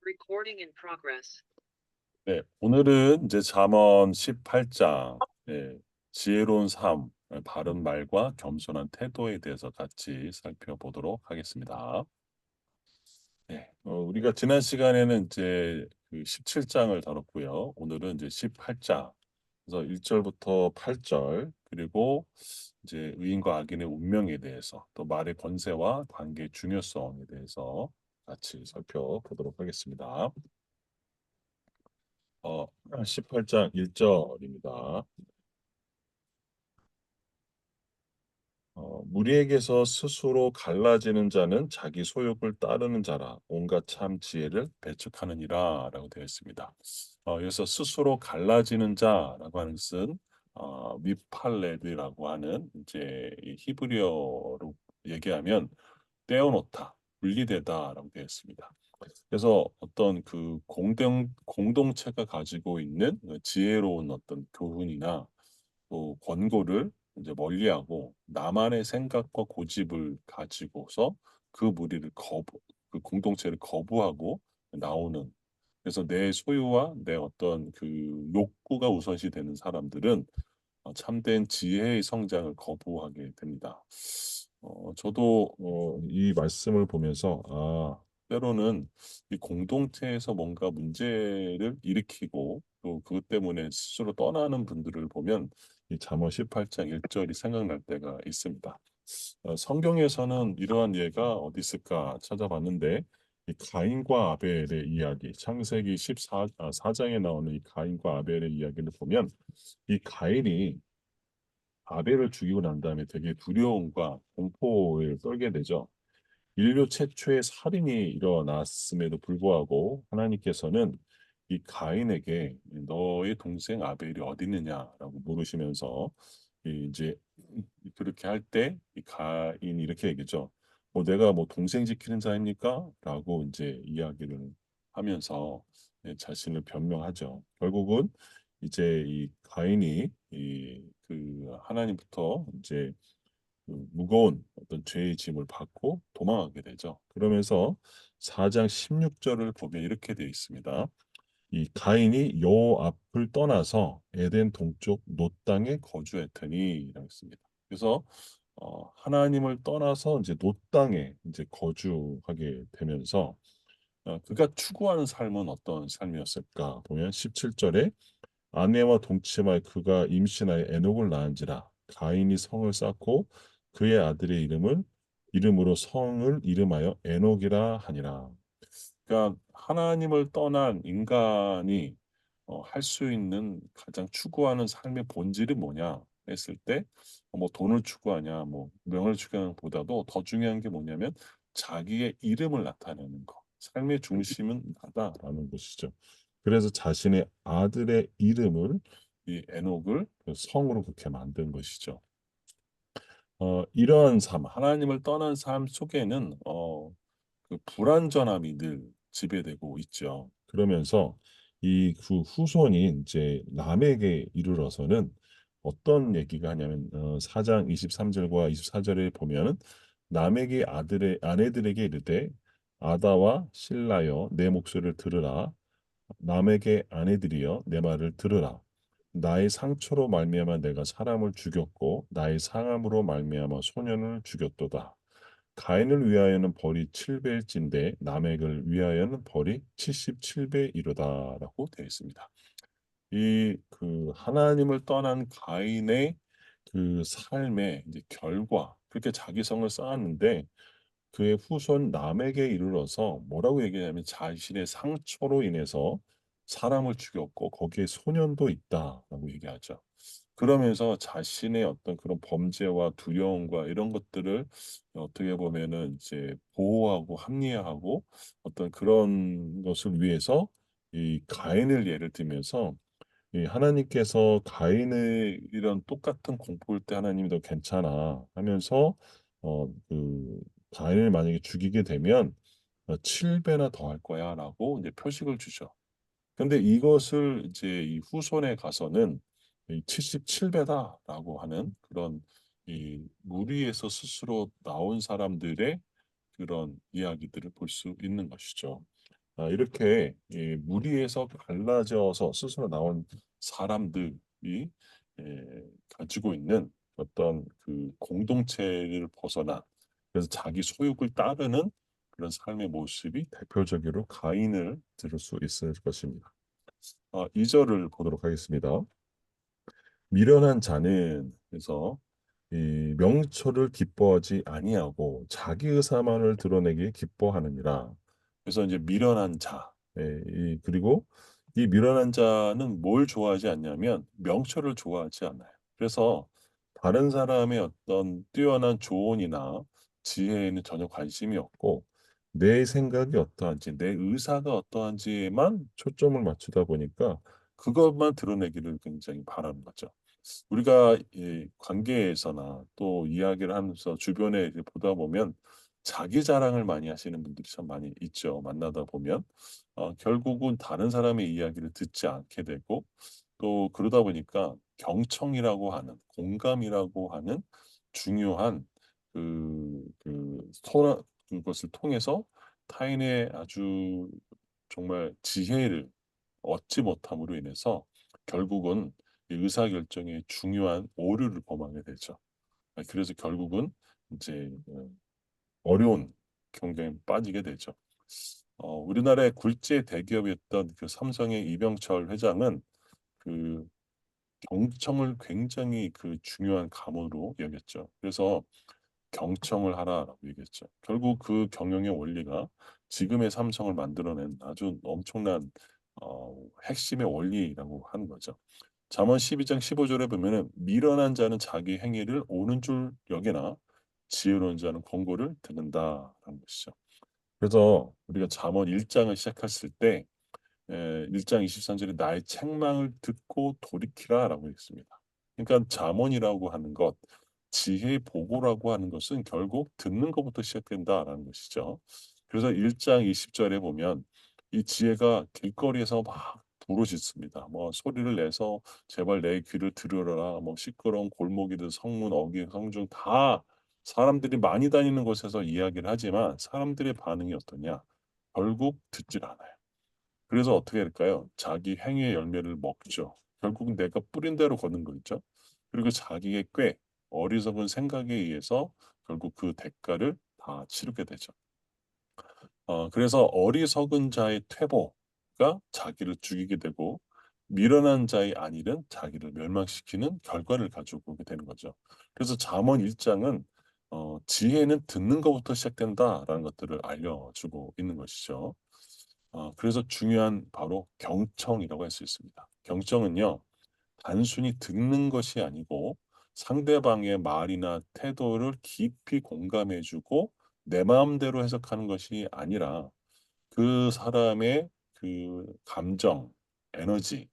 Recording in progress. 네, 오늘은 이제 잠언 18장, 지혜로운 삶, 바른 말과 겸손한 태도에 대해서 같이 살펴보도록 하겠습니다. 네, 우리가 지난 시간에는 이제 그 17장을 다뤘고요. 오늘은 이제 18장, 그래서 1절부터 8절, 그리고 이제 의인과 악인의 운명에 대해서, 또 말의 권세와 관계의 중요성에 대해서 같이 살펴보도록 하겠습니다. 18장 1절입니다. 무리에게서 스스로 갈라지는 자는 자기 소욕을 따르는 자라 온갖 참 지혜를 배척하느니라 라고 되어 있습니다. 여기서 스스로 갈라지는 자라고 하는 것은 미팔레드라고 하는 이제 이 히브리어로 얘기하면 떼어놓다, 분리되다라고 되어 있습니다. 그래서 어떤 그 공동체가 가지고 있는 그 지혜로운 어떤 교훈이나 또 권고를 이제 멀리하고 나만의 생각과 고집을 가지고서 그 무리를 그 공동체를 거부하고 나오는, 그래서 내 소유와 내 어떤 그 욕구가 우선시 되는 사람들은 참된 지혜의 성장을 거부하게 됩니다. 저도 이 말씀을 보면서 때로는 이 공동체에서 뭔가 문제를 일으키고 또 그것 때문에 스스로 떠나는 분들을 보면 이 잠언 18장 1절이 생각날 때가 있습니다. 성경에서는 이러한 예가 어디 있을까 찾아봤는데 이 가인과 아벨의 이야기, 창세기 4장에 나오는 이 가인과 아벨의 이야기를 보면 이 가인이 아벨을 죽이고 난 다음에 되게 두려움과 공포에 떨게 되죠. 인류 최초의 살인이 일어났음에도 불구하고 하나님께서는 이 가인에게 너의 동생 아벨이 어디 있느냐라고 물으시면서 이제 그렇게 할 때 이 가인이 이렇게 얘기죠. 내가 뭐 동생 지키는 자입니까? 라고 이제 이야기를 하면서 자신을 변명하죠. 결국은 이제 이 가인이 이 그 하나님부터 이제 그 무거운 어떤 죄의 짐을 받고 도망하게 되죠. 그러면서 4장 16절을 보면 이렇게 되어 있습니다. 이 가인이 여호와 앞을 떠나서 에덴 동쪽 놋 땅에 거주했더니라고 했습니다. 그래서 하나님을 떠나서 이제 놋 땅에 이제 거주하게 되면서 그가 추구하는 삶은 어떤 삶이었을까 보면 17절에 아내와 동침하여 그가 임신하여 에녹을 낳은지라 가인이 성을 쌓고 그의 아들의 이름으로 성을 이름하여 에녹이라 하니라. 그러니까 하나님을 떠난 인간이 할 수 있는 가장 추구하는 삶의 본질이 뭐냐 했을 때 뭐 돈을 추구하냐 뭐 명을 추구하는 보다도 더 중요한 게 뭐냐면 자기의 이름을 나타내는 것. 삶의 중심은 나다라는 것이죠. 그래서 자신의 아들의 이름을 이 에녹을 그 성으로 그렇게 만든 것이죠. 이러한 삶, 하나님을 떠난 삶 속에는 그 불완전함이 늘 지배되고 있죠. 그러면서 이 그 후손이 이제 람에게 이르러서는 어떤 얘기가 하냐면 4장 23절과 24절에 보면 람에게 아들의 아내들에게 이르되 아다와 실라여 내 목소리를 들으라 남에게 아내들이여 내 말을 들으라. 나의 상처로 말미암아 내가 사람을 죽였고 나의 상함으로 말미암아 소년을 죽였도다. 가인을 위하여는 벌이 7배일진데 남에게를 위하여는 벌이 77배이로다라고 되어 있습니다. 이 그 하나님을 떠난 가인의 그 삶의 이제 결과 그렇게 자기성을 쌓았는데 그의 후손 남에게 이르러서 뭐라고 얘기하냐면 자신의 상처로 인해서 사람을 죽였고 거기에 소년도 있다라고 얘기하죠. 그러면서 자신의 어떤 그런 범죄와 두려움과 이런 것들을 어떻게 보면은 이제 보호하고 합리화하고 어떤 그런 것을 위해서 이 가인을 예를 들면서 이 하나님께서 가인의 이런 똑같은 공포일 때 하나님이 더 괜찮아 하면서 그 가인을 만약에 죽이게 되면 7배나 더 할 거야라고 이제 표식을 주죠. 근데 이것을 이제 이 후손에 가서는 이 77배다라고 하는 그런 이 무리에서 스스로 나온 사람들의 그런 이야기들을 볼 수 있는 것이죠. 이렇게 무리에서 갈라져서 스스로 나온 사람들이 가지고 있는 어떤 그 공동체를 벗어나 그래서 자기 소욕을 따르는 그런 삶의 모습이 대표적으로 가인을 들을 수 있을 것입니다. 2절을 보도록 하겠습니다. 미련한 자는 그래서 이 명철을 기뻐하지 아니하고 자기 의사만을 드러내기 기뻐하느니라. 그래서 이제 미련한 자, 그리고 이 미련한 자는 뭘 좋아하지 않냐면 명철을 좋아하지 않아요. 그래서 다른 사람의 어떤 뛰어난 조언이나 지혜에는 전혀 관심이 없고 내 생각이 어떠한지, 내 의사가 어떠한지에만 초점을 맞추다 보니까 그것만 드러내기를 굉장히 바라는 거죠. 우리가 이 관계에서나 또 이야기를 하면서 주변에 이제 보다 보면 자기 자랑을 많이 하시는 분들이 참 많이 있죠. 만나다 보면 결국은 다른 사람의 이야기를 듣지 않게 되고 또 그러다 보니까 경청이라고 하는 공감이라고 하는 중요한 그것을 통해서 타인의 아주 정말 지혜를 얻지 못함으로 인해서 결국은 이 의사결정에 중요한 오류를 범하게 되죠. 그래서 결국은 이제 어려운 경쟁에 빠지게 되죠. 우리나라의 굴지의 대기업이었던 그 삼성의 이병철 회장은 그 경청을 굉장히 그 중요한 가문으로 여겼죠. 그래서 경청을 하라라고 얘기했죠. 결국 그 경영의 원리가 지금의 삼성을 만들어낸 아주 엄청난 핵심의 원리라고 하는 거죠. 잠언 12장 15절에 보면은 미련한 자는 자기 행위를 옳은 줄 여기나 지혜로운 자는 권고를 듣는다라는 것이죠. 그래서 우리가 잠언 1장을 시작했을 때 1장 23절에 나의 책망을 듣고 돌이키라라고 했습니다. 그러니까 잠언이라고 하는 것, 지혜 보고라고 하는 것은 결국 듣는 것부터 시작된다라는 것이죠. 그래서 1장 20절에 보면 이 지혜가 길거리에서 막 부르짖습니다. 뭐 소리를 내서 제발 내 귀를 들으라. 뭐 시끄러운 골목이든 성문, 어귀, 성중 다 사람들이 많이 다니는 곳에서 이야기를 하지만 사람들의 반응이 어떠냐? 결국 듣질 않아요. 그래서 어떻게 할까요? 자기 행위의 열매를 먹죠. 결국은 내가 뿌린 대로 거는 거 있죠. 그리고 자기의 꾀, 어리석은 생각에 의해서 결국 그 대가를 다 치르게 되죠. 그래서 어리석은 자의 퇴보가 자기를 죽이게 되고 미련한 자의 안일은 자기를 멸망시키는 결과를 가지고 오게 되는 거죠. 그래서 잠언 1장은 지혜는 듣는 것부터 시작된다라는 것들을 알려주고 있는 것이죠. 그래서 중요한 바로 경청이라고 할 수 있습니다. 경청은요, 단순히 듣는 것이 아니고 상대방의 말이나 태도를 깊이 공감해주고 내 마음대로 해석하는 것이 아니라 그 사람의 그 감정, 에너지,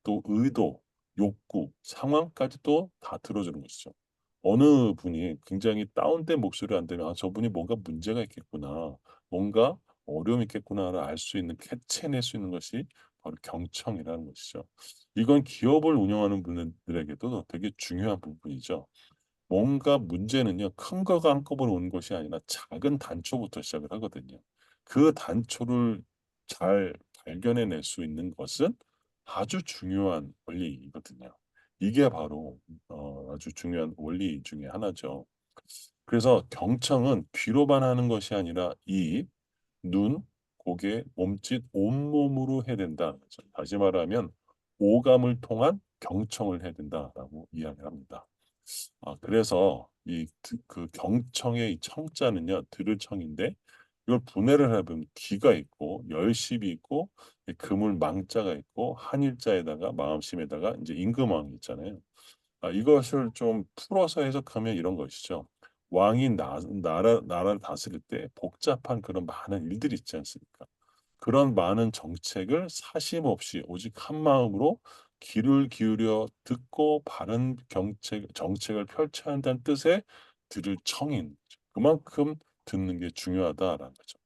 또 의도, 욕구, 상황까지도 다 들어주는 것이죠. 어느 분이 굉장히 다운된 목소리를 안 되면 저분이 뭔가 문제가 있겠구나, 뭔가 어려움이 있겠구나를 알 수 있는 캐치해낼 수 있는 것이 바로 경청이라는 것이죠. 이건 기업을 운영하는 분들에게도 되게 중요한 부분이죠. 뭔가 문제는요, 큰 거가 한꺼번에 오는 것이 아니라 작은 단초부터 시작을 하거든요. 그 단초를 잘 발견해낼 수 있는 것은 아주 중요한 원리이거든요. 이게 바로 아주 중요한 원리 중에 하나죠. 그래서 경청은 귀로만 하는 것이 아니라 입, 눈, 고개, 몸짓, 온몸으로 해야 된다는 거죠. 다시 말하면 오감을 통한 경청을 해야 된다라고 이야기를 합니다. 그래서 그 경청의 이 청자는요, 들을 청인데 이걸 분해를 해보면 기가 있고 열심이 있고 이 그물 망자가 있고 한일자에다가 마음심에다가 이제 임금왕이 있잖아요. 이것을 좀 풀어서 해석하면 이런 것이죠. 왕이 나라를 다스릴 때 복잡한 그런 많은 일들이 있지 않습니까? 그런 많은 정책을 사심 없이 오직 한 마음으로 귀를 기울여 듣고 바른 정책을 펼쳐야 한다는 뜻의 들을 청인. 그만큼 듣는 게 중요하다라는 거죠.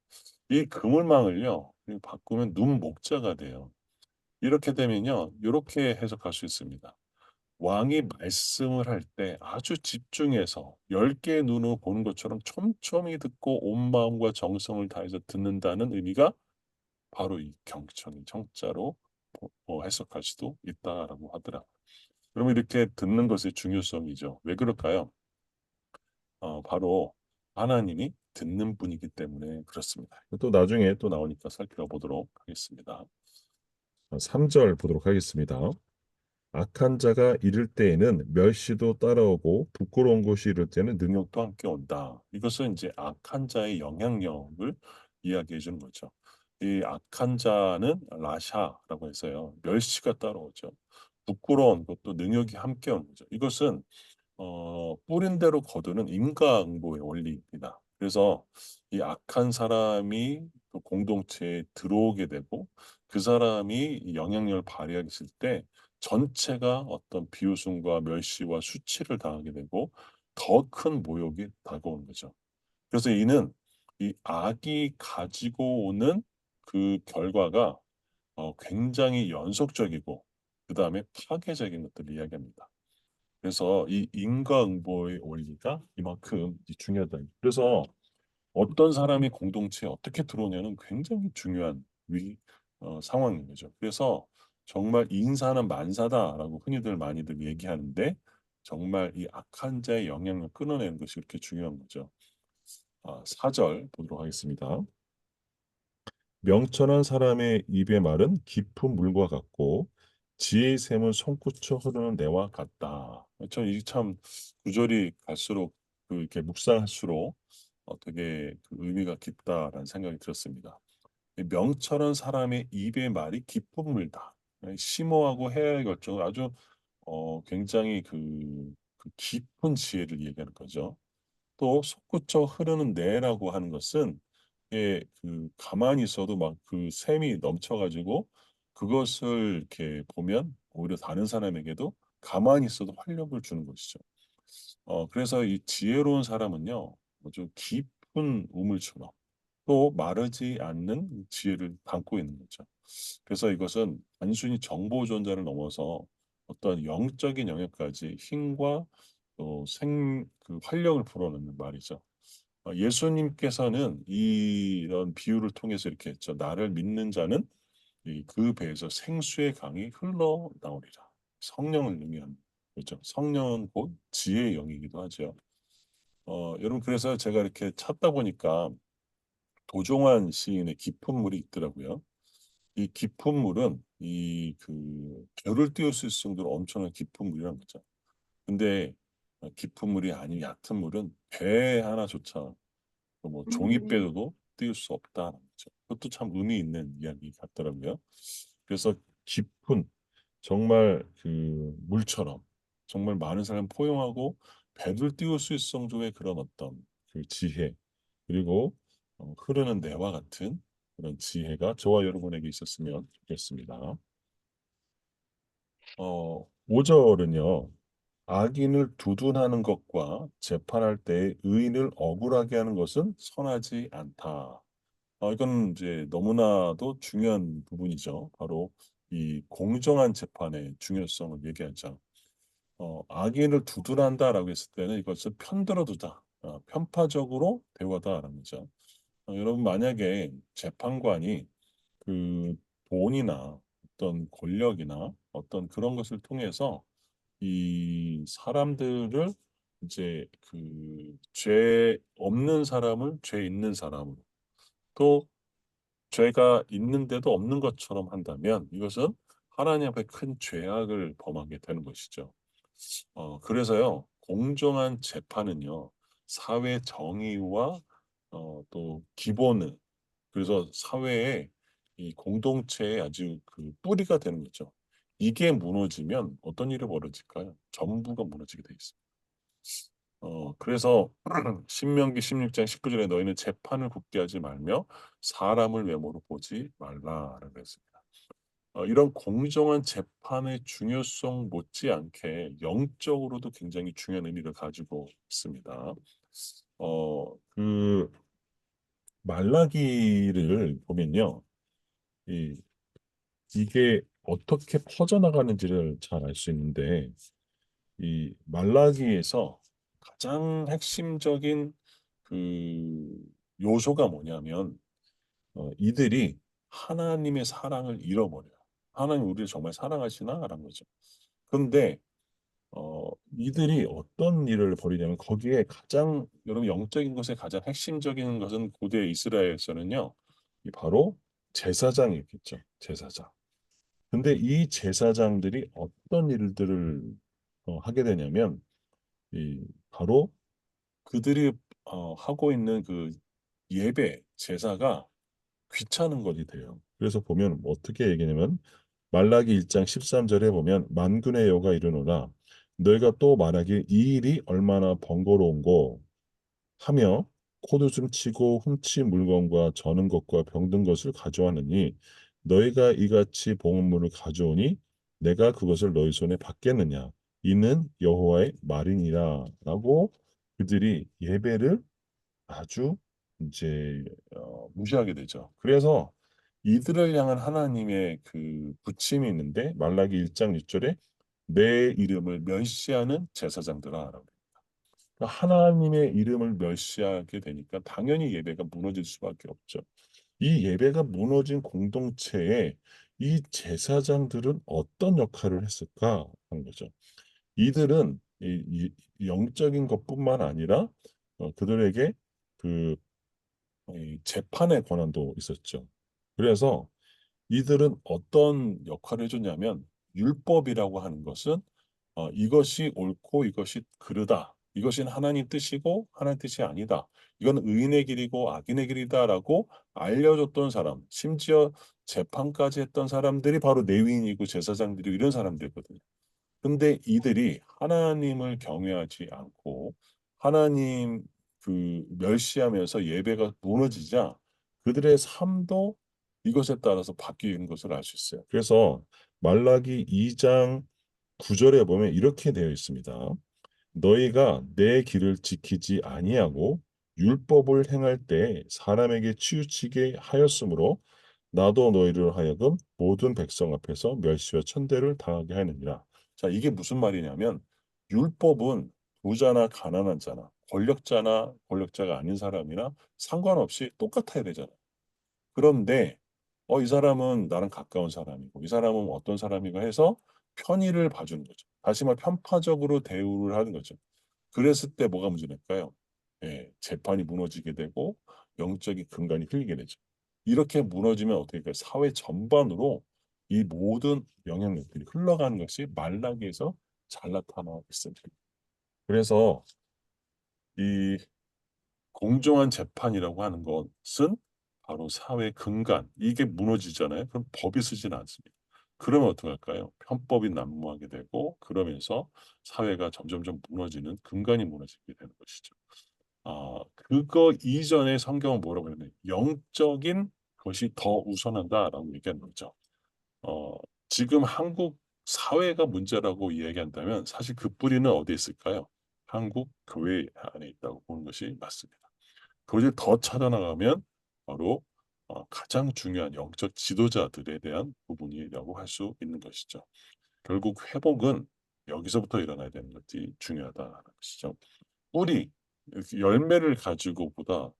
이 그물망을요, 바꾸면 눈 목자가 돼요. 이렇게 되면요, 이렇게 해석할 수 있습니다. 왕이 말씀을 할 때 아주 집중해서 10개의 눈으로 보는 것처럼 촘촘히 듣고 온 마음과 정성을 다해서 듣는다는 의미가 바로 이 경청이 청자로 해석할 수도 있다라고 하더라. 그러면 이렇게 듣는 것의 중요성이죠. 왜 그럴까요? 바로 하나님이 듣는 분이기 때문에 그렇습니다. 또 나중에 또 나오니까 살펴보도록 하겠습니다. 3절 보도록 하겠습니다. 악한 자가 이를 때에는 멸시도 따라오고 부끄러운 것이 이를 때는 능욕도 함께 온다. 이것은 이제 악한 자의 영향력을 이야기해 주는 거죠. 이 악한 자는 라샤라고 해서요. 멸시가 따라오죠. 부끄러운 것도 능욕이 함께 오는 거죠. 이것은 뿌린 대로 거두는 인과응보의 원리입니다. 그래서 이 악한 사람이 또 공동체에 들어오게 되고 그 사람이 영향력을 발휘했을 때 전체가 어떤 비웃음과 멸시와 수치를 당하게 되고 더 큰 모욕이 다가오는 거죠. 그래서 이는 이 악이 가지고 오는 그 결과가 굉장히 연속적이고 그 다음에 파괴적인 것들을 이야기합니다. 그래서 이 인과응보의 원리가 이만큼 중요하다. 그래서 어떤 사람이 공동체에 어떻게 들어오냐는 굉장히 중요한 상황인 거죠. 그래서 정말 인사는 만사다라고 흔히들 많이들 얘기하는데 정말 이 악한 자의 영향을 끊어내는 것이 그렇게 중요한 거죠. 4절 보도록 하겠습니다. 명철한 사람의 입의 말은 깊은 물과 같고 지혜의 샘은 손구쳐 흐르는 내와 같다. 저이참 구절이 갈수록 이렇게 묵상할수록 되게 그 의미가 깊다라는 생각이 들었습니다. 이 명철한 사람의 입의 말이 깊은 물다. 심오하고 해야할 결정을 아주 굉장히 그 깊은 지혜를 얘기하는 거죠. 또 솟구쳐 흐르는 내라고 하는 것은 가만히 있어도 막 그 샘이 넘쳐가지고 그것을 이렇게 보면 오히려 다른 사람에게도 가만히 있어도 활력을 주는 것이죠. 그래서 이 지혜로운 사람은요, 아주 깊은 우물처럼 또 마르지 않는 지혜를 담고 있는 거죠. 그래서 이것은 단순히 정보 전달을 넘어서 어떤 영적인 영역까지 힘과 또 그 활력을 불어넣는 말이죠. 예수님께서는 이런 비유를 통해서 이렇게 했죠. 나를 믿는 자는 그 배에서 생수의 강이 흘러나오리라. 성령을 의미하는 거죠. 성령은 곧 지혜의 영이기도 하죠. 여러분 그래서 제가 이렇게 찾다 보니까 도종환 시인의 깊은 물이 있더라고요. 이 깊은 물은 이 별을 띄울 수 있을 정도로 엄청난 깊은 물이란 거죠. 근데 깊은 물이 아닌 얕은 물은 배 하나조차 뭐 종이배도 띄울 수 없다는 거죠. 그것도 참 의미 있는 이야기 같더라고요. 그래서 깊은 정말 그 물처럼 정말 많은 사람 포용하고 배를 띄울 수 있을 정도의 그런 어떤 그 지혜 그리고 흐르는 내와 같은 그런 지혜가 저와 여러분에게 있었으면 좋겠습니다. 5절은요. 악인을 두둔하는 것과 재판할 때 의인을 억울하게 하는 것은 선하지 않다. 이건 이제 너무나도 중요한 부분이죠. 바로 이 공정한 재판의 중요성을 얘기하죠. 악인을 두둔한다라고 했을 때는 이것을 편들어 두다, 편파적으로 대우하다라는 거죠. 여러분 만약에 재판관이 그 돈이나 어떤 권력이나 어떤 그런 것을 통해서 이 사람들을 이제 죄 없는 사람을 죄 있는 사람으로 또 죄가 있는데도 없는 것처럼 한다면 이것은 하나님 앞에 큰 죄악을 범하게 되는 것이죠. 그래서요, 공정한 재판은요, 사회 정의와 또 기본을, 그래서 사회의 이 공동체의 아주 그 뿌리가 되는 거죠. 이게 무너지면 어떤 일이 벌어질까요? 전부가 무너지게 돼 있습니다. 그래서 신명기 16장 19절에 너희는 재판을 굳게 하지 말며 사람을 외모로 보지 말라라고 했습니다. 이런 공정한 재판의 중요성 못지않게 영적으로도 굉장히 중요한 의미를 가지고 있습니다. 그 말라기를 보면요, 이 이게 어떻게 퍼져나가는지를 잘 알 수 있는데 이 말라기에서 가장 핵심적인 그 요소가 뭐냐면 이들이 하나님의 사랑을 잃어버려요. 하나님 우리를 정말 사랑하시나라는 거죠. 그런데 이들이 어떤 일을 벌이냐면 거기에 가장 여러분 영적인 것의 가장 핵심적인 것은 고대 이스라엘에서는요. 바로 제사장이 있겠죠. 제사장. 근데 이 제사장들이 어떤 일들을 하게 되냐면 바로 그들이 하고 있는 그 예배 제사가 귀찮은 것이 돼요. 그래서 보면 어떻게 얘기냐면 말라기 1장 13절에 보면 만군의 여호와가 이르노라 너희가 또 말하기 이 일이 얼마나 번거로운고 하며 코웃음 치고 훔친 물건과 저는 것과 병든 것을 가져왔느니 너희가 이같이 봉헌물을 가져오니 내가 그것을 너희 손에 받겠느냐 이는 여호와의 말이니라라고 그들이 예배를 아주 이제 무시하게 되죠. 그래서 이들을 향한 하나님의 그 부침이 있는데 말라기 1장 6절에 내 이름을 멸시하는 제사장들아. 그러니까 하나님의 이름을 멸시하게 되니까 당연히 예배가 무너질 수밖에 없죠. 이 예배가 무너진 공동체에 이 제사장들은 어떤 역할을 했을까 하는 거죠. 이들은 영적인 것뿐만 아니라 그들에게 그 이 재판의 권한도 있었죠. 그래서 이들은 어떤 역할을 해줬냐면 율법이라고 하는 것은 이것이 옳고 이것이 그르다. 이것은 하나님 뜻이고 하나님 뜻이 아니다. 이건 의인의 길이고 악인의 길이다라고 알려줬던 사람, 심지어 재판까지 했던 사람들이 바로 레위인이고 제사장들이 이런 사람들이거든요. 근데 이들이 하나님을 경외하지 않고 하나님 그 멸시하면서 예배가 무너지자 그들의 삶도 이것에 따라서 바뀌는 것을 알 수 있어요. 그래서 말라기 2장 9절에 보면 이렇게 되어 있습니다. 너희가 내 길을 지키지 아니하고 율법을 행할 때 사람에게 치우치게 하였으므로 나도 너희를 하여금 모든 백성 앞에서 멸시와 천대를 당하게 하느니라. 자, 이게 무슨 말이냐면 율법은 부자나 가난한 자나 권력자나 권력자가 아닌 사람이나 상관없이 똑같아야 되잖아. 그런데 이 사람은 나랑 가까운 사람이고 이 사람은 어떤 사람이고 해서 편의를 봐주는 거죠. 다시 말 편파적으로 대우를 하는 거죠. 그랬을 때 뭐가 문제될까요? 예, 재판이 무너지게 되고 영적인 근간이 흘리게 되죠. 이렇게 무너지면 어떻게 될까요? 사회 전반으로 이 모든 영향력들이 흘러가는 것이 말라기에서 잘 나타나고 있습니다. 그래서 이 공정한 재판이라고 하는 것은 바로 사회 근간, 이게 무너지잖아요. 그럼 법이 쓰지는 않습니다. 그러면 어떡할까요? 편법이 난무하게 되고 그러면서 사회가 점점점 무너지는 근간이 무너지게 되는 것이죠. 그거 이전에 성경은 뭐라고 그러냐면 영적인 것이 더 우선한다라고 얘기하는 거죠. 어, 지금 한국 사회가 문제라고 이야기한다면 사실 그 뿌리는 어디에 있을까요? 한국 교회 안에 있다고 보는 것이 맞습니다. 그것을 더 찾아나가면 바로 가장 중요한 영적 지도자들에 대한 부분이라고 할 수 있는 것이죠. 결국 회복은 여기서부터 일어나야 되는 것이 중요하다는 것이죠. 뿌리, 열매를 가지고보다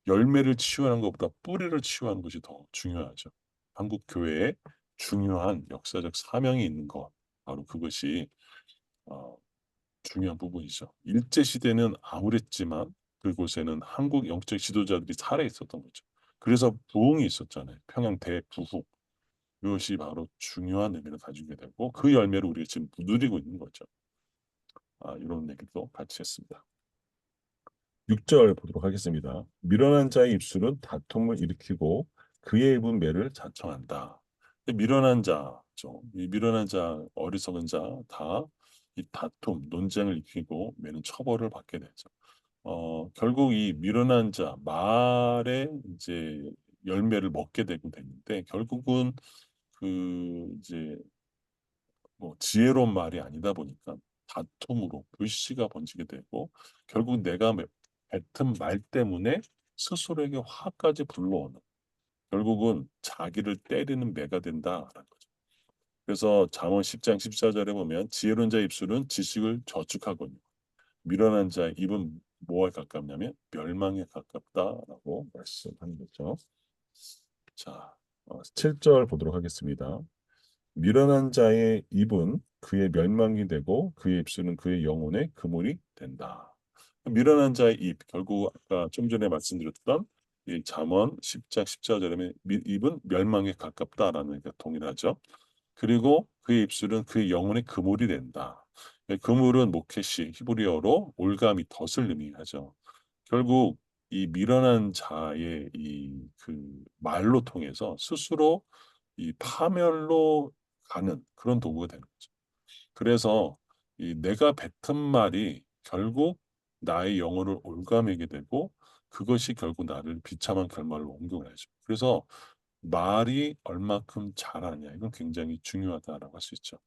열매를 치유하는 것보다 뿌리를 치유하는 것이 더 중요하죠. 한국 교회에 중요한 역사적 사명이 있는 것, 바로 그것이 어, 중요한 부분이죠. 일제 시대는 암울했지만 그곳에는 한국 영적 지도자들이 살아 있었던 거죠. 그래서 부흥이 있었잖아요. 평양 대부흥. 이것이 바로 중요한 의미를 가지게 되고 그 열매를 우리가 지금 누리고 있는 거죠. 이런 얘기도 같이 했습니다. 6절 보도록 하겠습니다. 미련한 자의 입술은 다툼을 일으키고 그의 입은 매를 자청한다. 미련한 자죠. 이 미련한 자, 어리석은 자 다 이 다툼, 논쟁을 일으키고 매는 처벌을 받게 되죠. 결국 이 미련한 자 말에 이제 열매를 먹게 되고 됐는데 결국은 그 이제 뭐 지혜로운 말이 아니다 보니까 다툼으로 불씨가 번지게 되고 결국 내가 뱉은 말 때문에 스스로에게 화까지 불러오는 결국은 자기를 때리는 매가 된다라는 거죠. 그래서 잠언 10장 14절에 보면 지혜로운 자의 입술은 지식을 저축하거든요. 미련한 자의 입은 뭐에 가깝냐면 멸망에 가깝다라고 말씀하는 거죠. 자, 7절 보도록 하겠습니다. 미련한 자의 입은 그의 멸망이 되고 그의 입술은 그의 영혼의 그물이 된다. 미련한 자의 입, 결국 아까 좀 전에 말씀드렸던 이 잠언 10장 14절에 입은 멸망에 가깝다라는 게 동일하죠. 그리고 그의 입술은 그의 영혼의 그물이 된다. 그물은 모케시 히브리어로 올가미 덫을 의미하죠. 결국 이 미련한 자의 이 그 말로 통해서 스스로 이 파멸로 가는 그런 도구가 되는 거죠. 그래서 이 내가 뱉은 말이 결국 나의 영혼을 올가매게 되고 그것이 결국 나를 비참한 결말로 옮겨가죠. 그래서 말이 얼마큼 잘하냐 이건 굉장히 중요하다라고 할 수 있죠.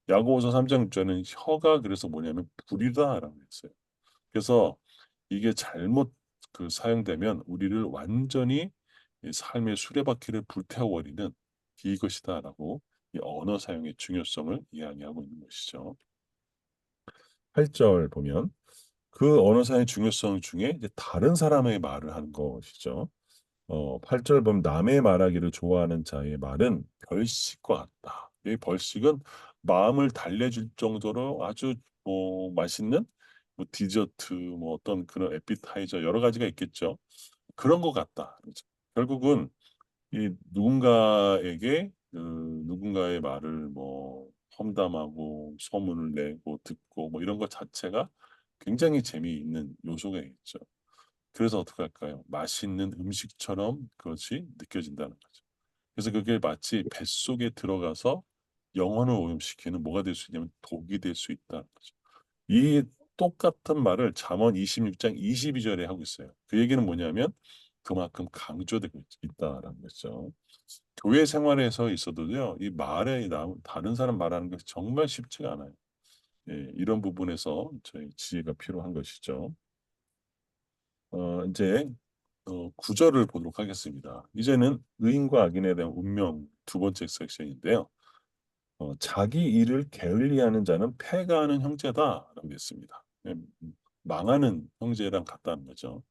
야고보서 3장 6절은 혀가 그래서 뭐냐면 불이다라고 했어요. 그래서 이게 잘못 사용되면 우리를 완전히 이 삶의 수레바퀴를 불태워버리는 이것이다라고 이 언어 사용의 중요성을 이야기하고 있는 것이죠. 8절 보면 그 언어 사용의 중요성 중에 이제 다른 사람의 말을 하는 것이죠. 8절 보면 남의 말하기를 좋아하는 자의 말은 별식과 같다. 이 벌식은 마음을 달래줄 정도로 아주 맛있는 디저트 어떤 그런 에피타이저 여러 가지가 있겠죠. 그런 것 같다. 그렇죠. 결국은 이 누군가에게 누군가의 말을 험담하고 소문을 내고 듣고 이런 것 자체가 굉장히 재미있는 요소가 있죠. 그래서 어떻게 할까요? 맛있는 음식처럼 그것이 느껴진다는 거죠. 그래서 그게 마치 뱃속에 들어가서 영혼을 오염시키는 뭐가 될 수 있냐면 독이 될 수 있다는 거죠. 이 똑같은 말을 잠언 26장 22절에 하고 있어요. 그 얘기는 뭐냐면 그만큼 강조되고 있다라는 거죠. 교회 생활에서 있어도요, 이 말에 다른 사람 말하는 것이 정말 쉽지가 않아요. 예, 이런 부분에서 저희 지혜가 필요한 것이죠. 이제 9절을 보도록 하겠습니다. 이제는 의인과 악인에 대한 운명 두 번째 섹션인데요. 자기 일을 게을리하는 자는 패가하는 형제다라고 했습니다. 예, 망하는 형제랑 같다는 거죠.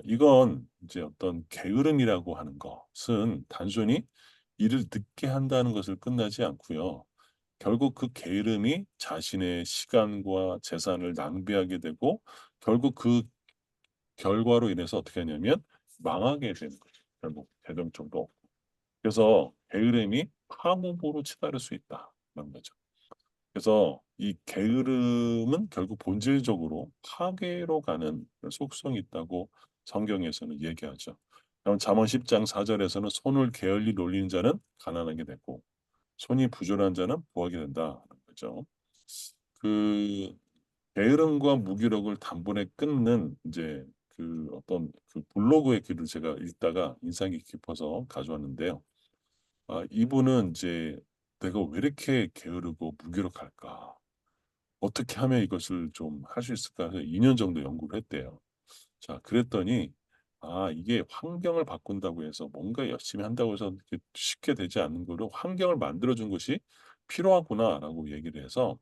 이건 이제 어떤 게으름이라고 하는 것은 단순히 일을 늦게 한다는 것을 끝나지 않고요. 결국 그 게으름이 자신의 시간과 재산을 낭비하게 되고 결국 그 결과로 인해서 어떻게 하냐면 망하게 되는 거죠. 결국 최종적으로. 그래서 게으름이 파국으로 치달을 수 있다는 거죠. 그래서 이 게으름은 결국 본질적으로 파괴로 가는 속성이 있다고 성경에서는 얘기하죠. 그럼 잠언 10장 4절에서는 손을 게을리 놀리는 자는 가난하게 되고 손이 부지런한 자는 부하게 된다는 거죠. 그 게으름과 무기력을 단번에 끊는 이제 어떤 블로그의 글을 제가 읽다가 인상이 깊어서 가져왔는데요. 이분은 이제 내가 왜 이렇게 게으르고 무기력할까? 어떻게 하면 이것을 좀 할 수 있을까 해서 2년 정도 연구를 했대요. 자, 그랬더니 이게 환경을 바꾼다고 해서 뭔가 열심히 한다고 해서 이렇게 쉽게 되지 않는 거로 환경을 만들어 준 것이 필요하구나라고 얘기를 해서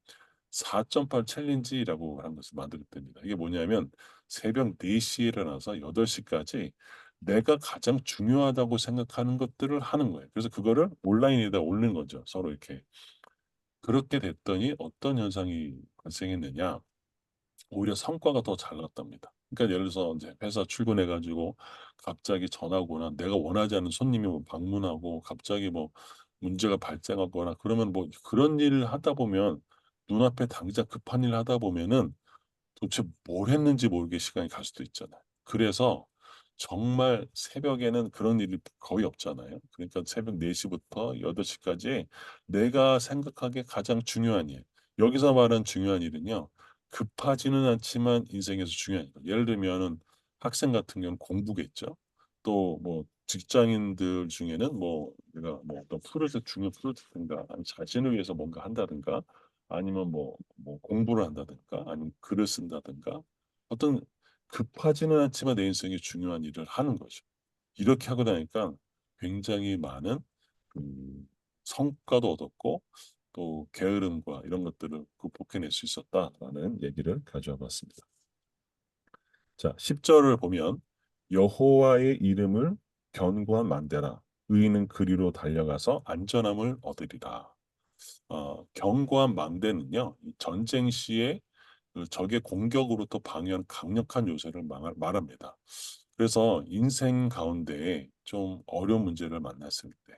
4.8 챌린지라고 하는 것을 만들었답니다. 이게 뭐냐면 새벽 4시에 일어나서 8시까지 내가 가장 중요하다고 생각하는 것들을 하는 거예요. 그래서 그거를 온라인에다 올리는 거죠. 서로 이렇게. 그렇게 됐더니 어떤 현상이 발생했느냐? 오히려 성과가 더 잘 났답니다. 그러니까 예를 들어서 이제 회사 출근해 가지고 갑자기 전화가 오나 내가 원하지 않는 손님이 방문하고 갑자기 문제가 발생하거나 그러면 그런 일을 하다 보면 눈앞에 당장 급한 일을 하다 보면은 도대체 뭘 했는지 모르게 시간이 갈 수도 있잖아요. 그래서 정말 새벽에는 그런 일이 거의 없잖아요. 그러니까 새벽 4시부터 8시까지 내가 생각하기에 가장 중요한 일. 여기서 말하는 중요한 일은요. 급하지는 않지만 인생에서 중요한 일. 예를 들면은 학생 같은 경우는 공부겠죠. 또 직장인들 중에는 내가 어떤 중요한 프로젝트인가 아니면 자신을 위해서 뭔가 한다든가 아니면 공부를 한다든가 아니면 글을 쓴다든가 어떤 급하지는 않지만 내 인생에 중요한 일을 하는 거죠. 이렇게 하고 나니까 굉장히 많은 그 성과도 얻었고 또 게으름과 이런 것들을 극복해낼 수 있었다라는 얘기를 가져와 봤습니다. 자, 10절을 보면 여호와의 이름을 견고한 만대라. 의인은 그리로 달려가서 안전함을 얻으리라. 견고한 망대는요, 이 전쟁 시에 그 적의 공격으로부터 방어하는 강력한 요새를 말합니다. 그래서 인생 가운데 좀 어려운 문제를 만났을 때,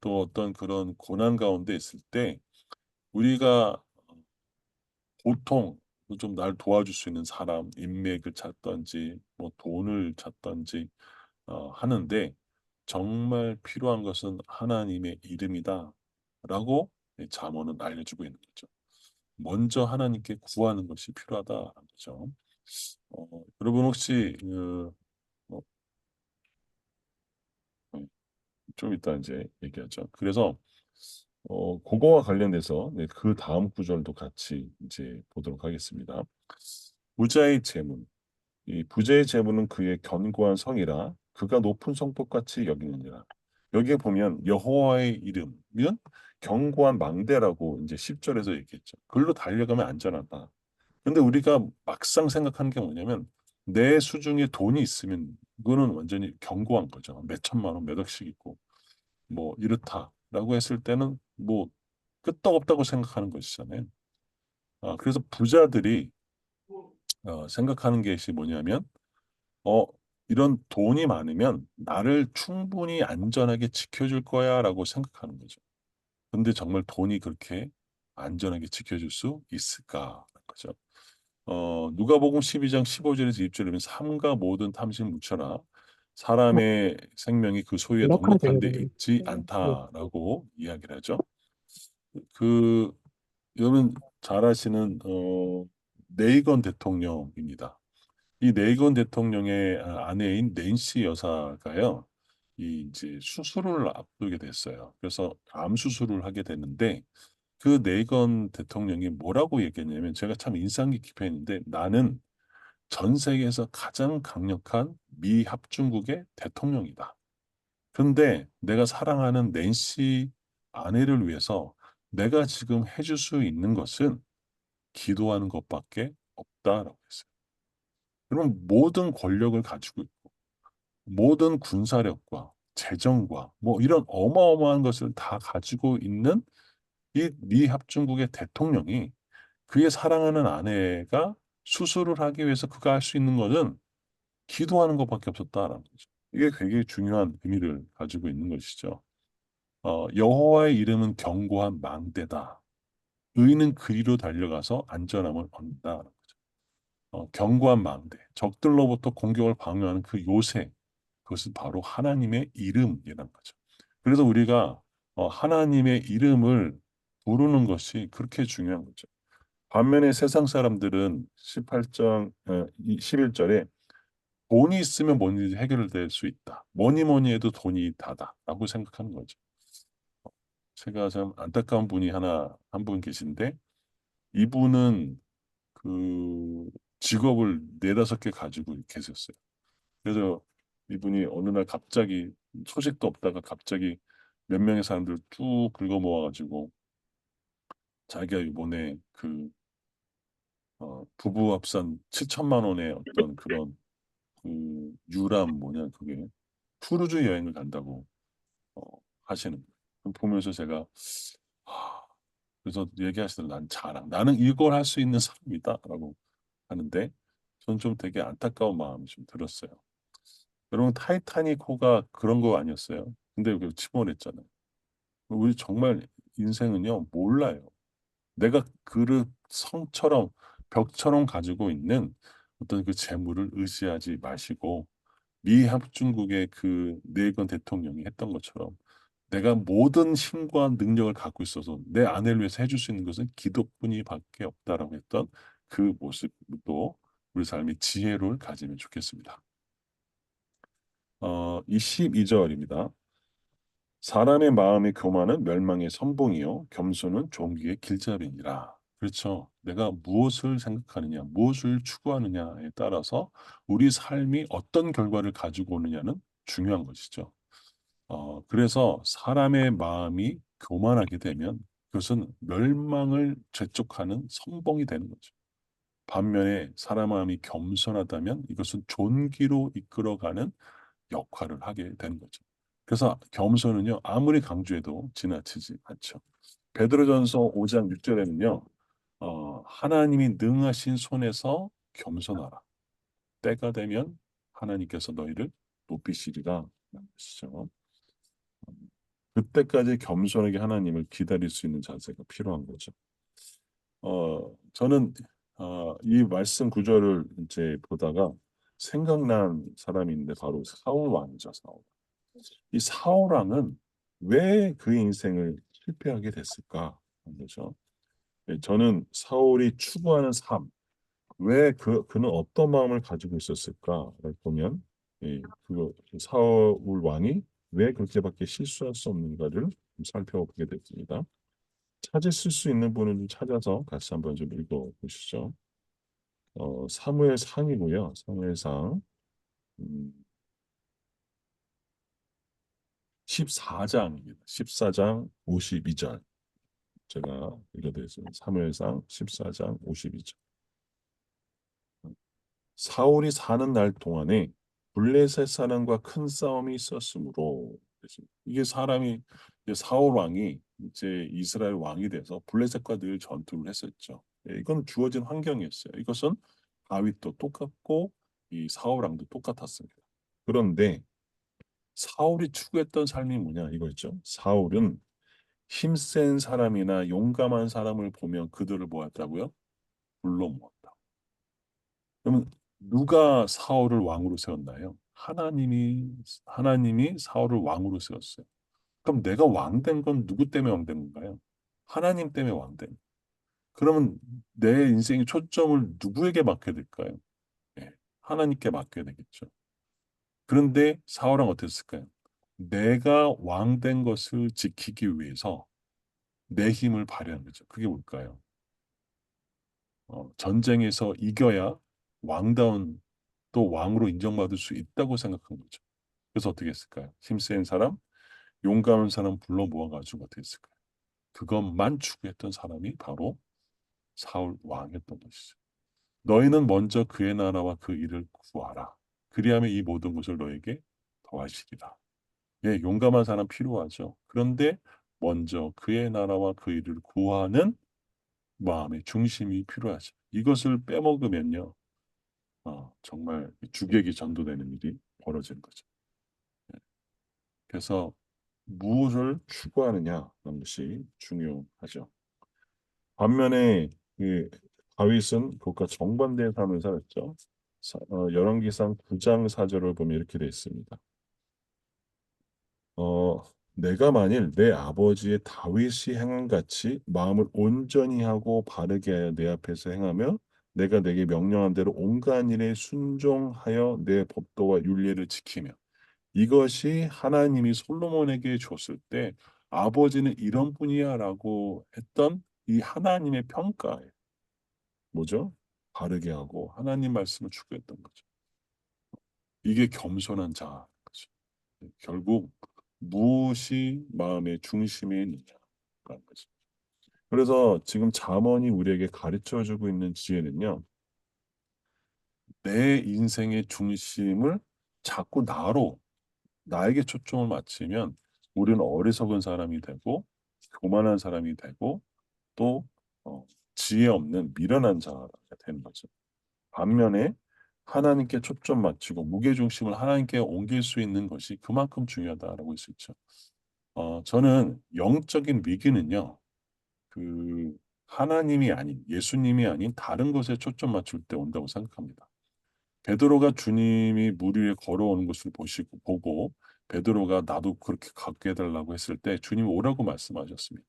또 어떤 그런 고난 가운데 있을 때, 우리가 보통 좀 날 도와줄 수 있는 사람, 인맥을 찾던지, 뭐 돈을 찾던지 하는데 정말 필요한 것은 하나님의 이름이다. 라고 잠언은 알려주고 있는 거죠. 먼저 하나님께 구하는 것이 필요하다는 거죠. 여러분 혹시 어, 좀 이따 이제 얘기하죠. 그래서 그거와 관련돼서 네, 그 다음 구절도 같이 이제 보도록 하겠습니다. 부자의 재문. 이 부자의 재물은 그의 견고한 성이라 그가 높은 성벽같이 여기느니라. 여기에 보면 여호와의 이름은 견고한 망대라고 이제 10절에서 얘기했죠. 글로 달려가면 안전하다. 근데 우리가 막상 생각하는 게 뭐냐면 내 수중에 돈이 있으면 그거는 완전히 견고한 거죠. 몇 천만 원, 몇 억씩 있고 뭐 이렇다라고 했을 때는 뭐 끄떡없다고 생각하는 것이잖아요. 그래서 부자들이 생각하는 것이 뭐냐면 어, 이런 돈이 많으면 나를 충분히 안전하게 지켜줄 거야라고 생각하는 거죠. 근데 정말 돈이 그렇게 안전하게 지켜줄 수 있을까라는 거죠. 누가복음 12장 15절에서 20절에 보면 삼가 모든 탐식 묻혀라. 사람의 생명이 그 소유에 넉넉한 데 있지 않다라고 이야기를 하죠. 그 여러분 잘 아시는 레이건 대통령입니다. 이 레이건 대통령의 아내인 낸시 여사가요, 이 이제 수술을 앞두게 됐어요. 그래서 암 수술을 하게 됐는데 그 레이건 대통령이 뭐라고 얘기했냐면 제가 참 인상 깊게 했는데 나는 전 세계에서 가장 강력한 미 합중국의 대통령이다. 그런데 내가 사랑하는 낸시 아내를 위해서 내가 지금 해줄 수 있는 것은 기도하는 것밖에 없다라고 했어요. 그러면 모든 권력을 가지고 있고 모든 군사력과 재정과 뭐 이런 어마어마한 것을 다 가지고 있는 이 미 합중국의 대통령이 그의 사랑하는 아내가 수술을 하기 위해서 그가 할 수 있는 것은 기도하는 것밖에 없었다라는 거죠. 이게 굉장히 중요한 의미를 가지고 있는 것이죠. 여호와의 이름은 견고한 망대다. 의인은 그리로 달려가서 안전함을 얻는다. 견고한 망대, 적들로부터 공격을 방어하는 그 요새, 그것은 바로 하나님의 이름이라는 거죠. 그래서 우리가 하나님의 이름을 부르는 것이 그렇게 중요한 거죠. 반면에 세상 사람들은 18장, 11절에 돈이 있으면 뭐든지 해결될 수 있다. 뭐니 뭐니 해도 돈이 다다라고 생각하는 거죠. 제가 참 안타까운 분이 한 분 계신데 이분은 그 직업을 네다섯 개 가지고 계셨어요. 그래서 이분이 어느 날 갑자기 소식도 없다가 갑자기 몇 명의 사람들 쭉 긁어 모아가지고 자기가 이번에 그 부부 합산 7천만 원의 어떤 그런 그 유람 뭐냐 그게 크루즈 여행을 간다고 어, 하시는 거예요. 그럼 보면서 제가 하, 그래서 얘기하시더라고요. 난 자랑. 나는 이걸 할 수 있는 사람이다라고 하는데 저는 좀 되게 안타까운 마음이 좀 들었어요. 여러분 타이타닉호가 그런 거 아니었어요? 근데 여기 침몰했잖아요. 우리 정말 인생은요 몰라요. 내가 그릇 성처럼 벽처럼 가지고 있는 어떤 그 재물을 의지하지 마시고 미 합중국의 그 레이건 대통령이 했던 것처럼 내가 모든 힘과 능력을 갖고 있어서 내 아내를 위해서 해줄 수 있는 것은 기도뿐이밖에 없다라고 했던 그 모습도 우리 삶의 지혜를 가지면 좋겠습니다. 이 12절입니다. 사람의 마음의 교만은 멸망의 선봉이요 겸손은 종기의 길잡이니라. 그렇죠. 내가 무엇을 생각하느냐, 무엇을 추구하느냐에 따라서 우리 삶이 어떤 결과를 가지고 오느냐는 중요한 것이죠. 그래서 사람의 마음이 교만하게 되면 그것은 멸망을 재촉하는 선봉이 되는 거죠. 반면에 사람 마음이 겸손하다면 이것은 존귀로 이끌어가는 역할을 하게 되는 거죠. 그래서 겸손은요, 아무리 강조해도 지나치지 않죠. 베드로전서 5장 6절에는요, 하나님이 능하신 손에서 겸손하라. 때가 되면 하나님께서 너희를 높이시리라. 시죠. 그때까지 겸손하게 하나님을 기다릴 수 있는 자세가 필요한 거죠. 저는 이 말씀 구절을 이제 보다가 생각난 사람이 있는데 바로 사울 왕이죠, 사울. 이 사울 왕은 왜 그의 인생을 실패하게 됐을까? 그죠? 저는 사울이 추구하는 삶, 왜 그는 어떤 마음을 가지고 있었을까를 보면, 그 사울 왕이 왜 그렇게밖에 실수할 수 없는가를 좀 살펴보게 됐습니다. 찾으실 수 있는 분을 좀 찾아서 같이 한번 좀 읽어보시죠. 사무엘상이고요. 사무엘상 14장입니다. 14장 52절. 제가 읽어드리겠습니다. 사무엘상 14장 52절. 사울이 사는 날 동안에 블레셋 사람과 큰 싸움이 있었으므로 이게 사람이 이제 사울 왕이 이제 이스라엘 왕이 돼서 블레셋과 늘 전투를 했었죠. 이건 주어진 환경이었어요. 이것은 다윗도 똑같고 이 사울 왕도 똑같았습니다. 그런데 사울이 추구했던 삶이 뭐냐 이거였죠. 사울은 힘센 사람이나 용감한 사람을 보면 그들을 모았다고요? 불러 모았다. 그러면 누가 사울을 왕으로 세웠나요? 하나님이 사울을 왕으로 세웠어요. 그럼 내가 왕 된 건 누구 때문에 왕 된 건가요? 하나님 때문에 왕 된. 그러면 내 인생의 초점을 누구에게 맡겨야 될까요? 예, 하나님께 맡겨야 되겠죠. 그런데 사울은 어땠을까요? 내가 왕 된 것을 지키기 위해서 내 힘을 발휘한 거죠. 그게 뭘까요? 전쟁에서 이겨야 왕다운 또 왕으로 인정받을 수 있다고 생각한 거죠. 그래서 어떻게 했을까요? 힘센 사람, 용감한 사람 불러 모아가지고 어떻게 했을까요? 그것만 추구했던 사람이 바로 사울 왕이었던 것이죠. 너희는 먼저 그의 나라와 그 일을 구하라. 그리하면 이 모든 것을 너에게 더하시리라. 예, 용감한 사람 필요하죠. 그런데 먼저 그의 나라와 그 일을 구하는 마음의 중심이 필요하죠. 이것을 빼먹으면요, 정말 주객이 전도되는 일이 벌어지는 거죠. 그래서 무엇을 추구하느냐는 것이 중요하죠. 반면에 그 다윗은 그것과 정반대의 삶을 살았죠. 열왕기상 9장 4절을 보면 이렇게 되어 있습니다. 어, 내가 만일 내 아버지의 다윗이 행한 같이 마음을 온전히 하고 바르게 하여 내 앞에서 행하며 내가 내게 명령한 대로 온갖 일에 순종하여 내 법도와 윤례를 지키며 이것이 하나님이 솔로몬에게 줬을 때 아버지는 이런 분이야라고 했던 이 하나님의 평가에 뭐죠? 바르게 하고 하나님 말씀을 추구했던 거죠. 이게 겸손한 자인 거죠. 결국 무엇이 마음의 중심에 있느냐라는 거죠. 그래서 지금 잠언이 우리에게 가르쳐주고 있는 지혜는요. 내 인생의 중심을 자꾸 나에게 초점을 맞추면 우리는 어리석은 사람이 되고 교만한 사람이 되고 또 지혜 없는 미련한 자가 되는 거죠. 반면에 하나님께 초점 맞추고 무게중심을 하나님께 옮길 수 있는 것이 그만큼 중요하다라고 할 수 있죠. 저는 영적인 위기는요, 그 하나님이 아닌 예수님이 아닌 다른 것에 초점 맞출 때 온다고 생각합니다. 베드로가 주님이 물 위에 걸어오는 것을 보고 베드로가 나도 그렇게 갖게 해달라고 했을 때 주님이 오라고 말씀하셨습니다.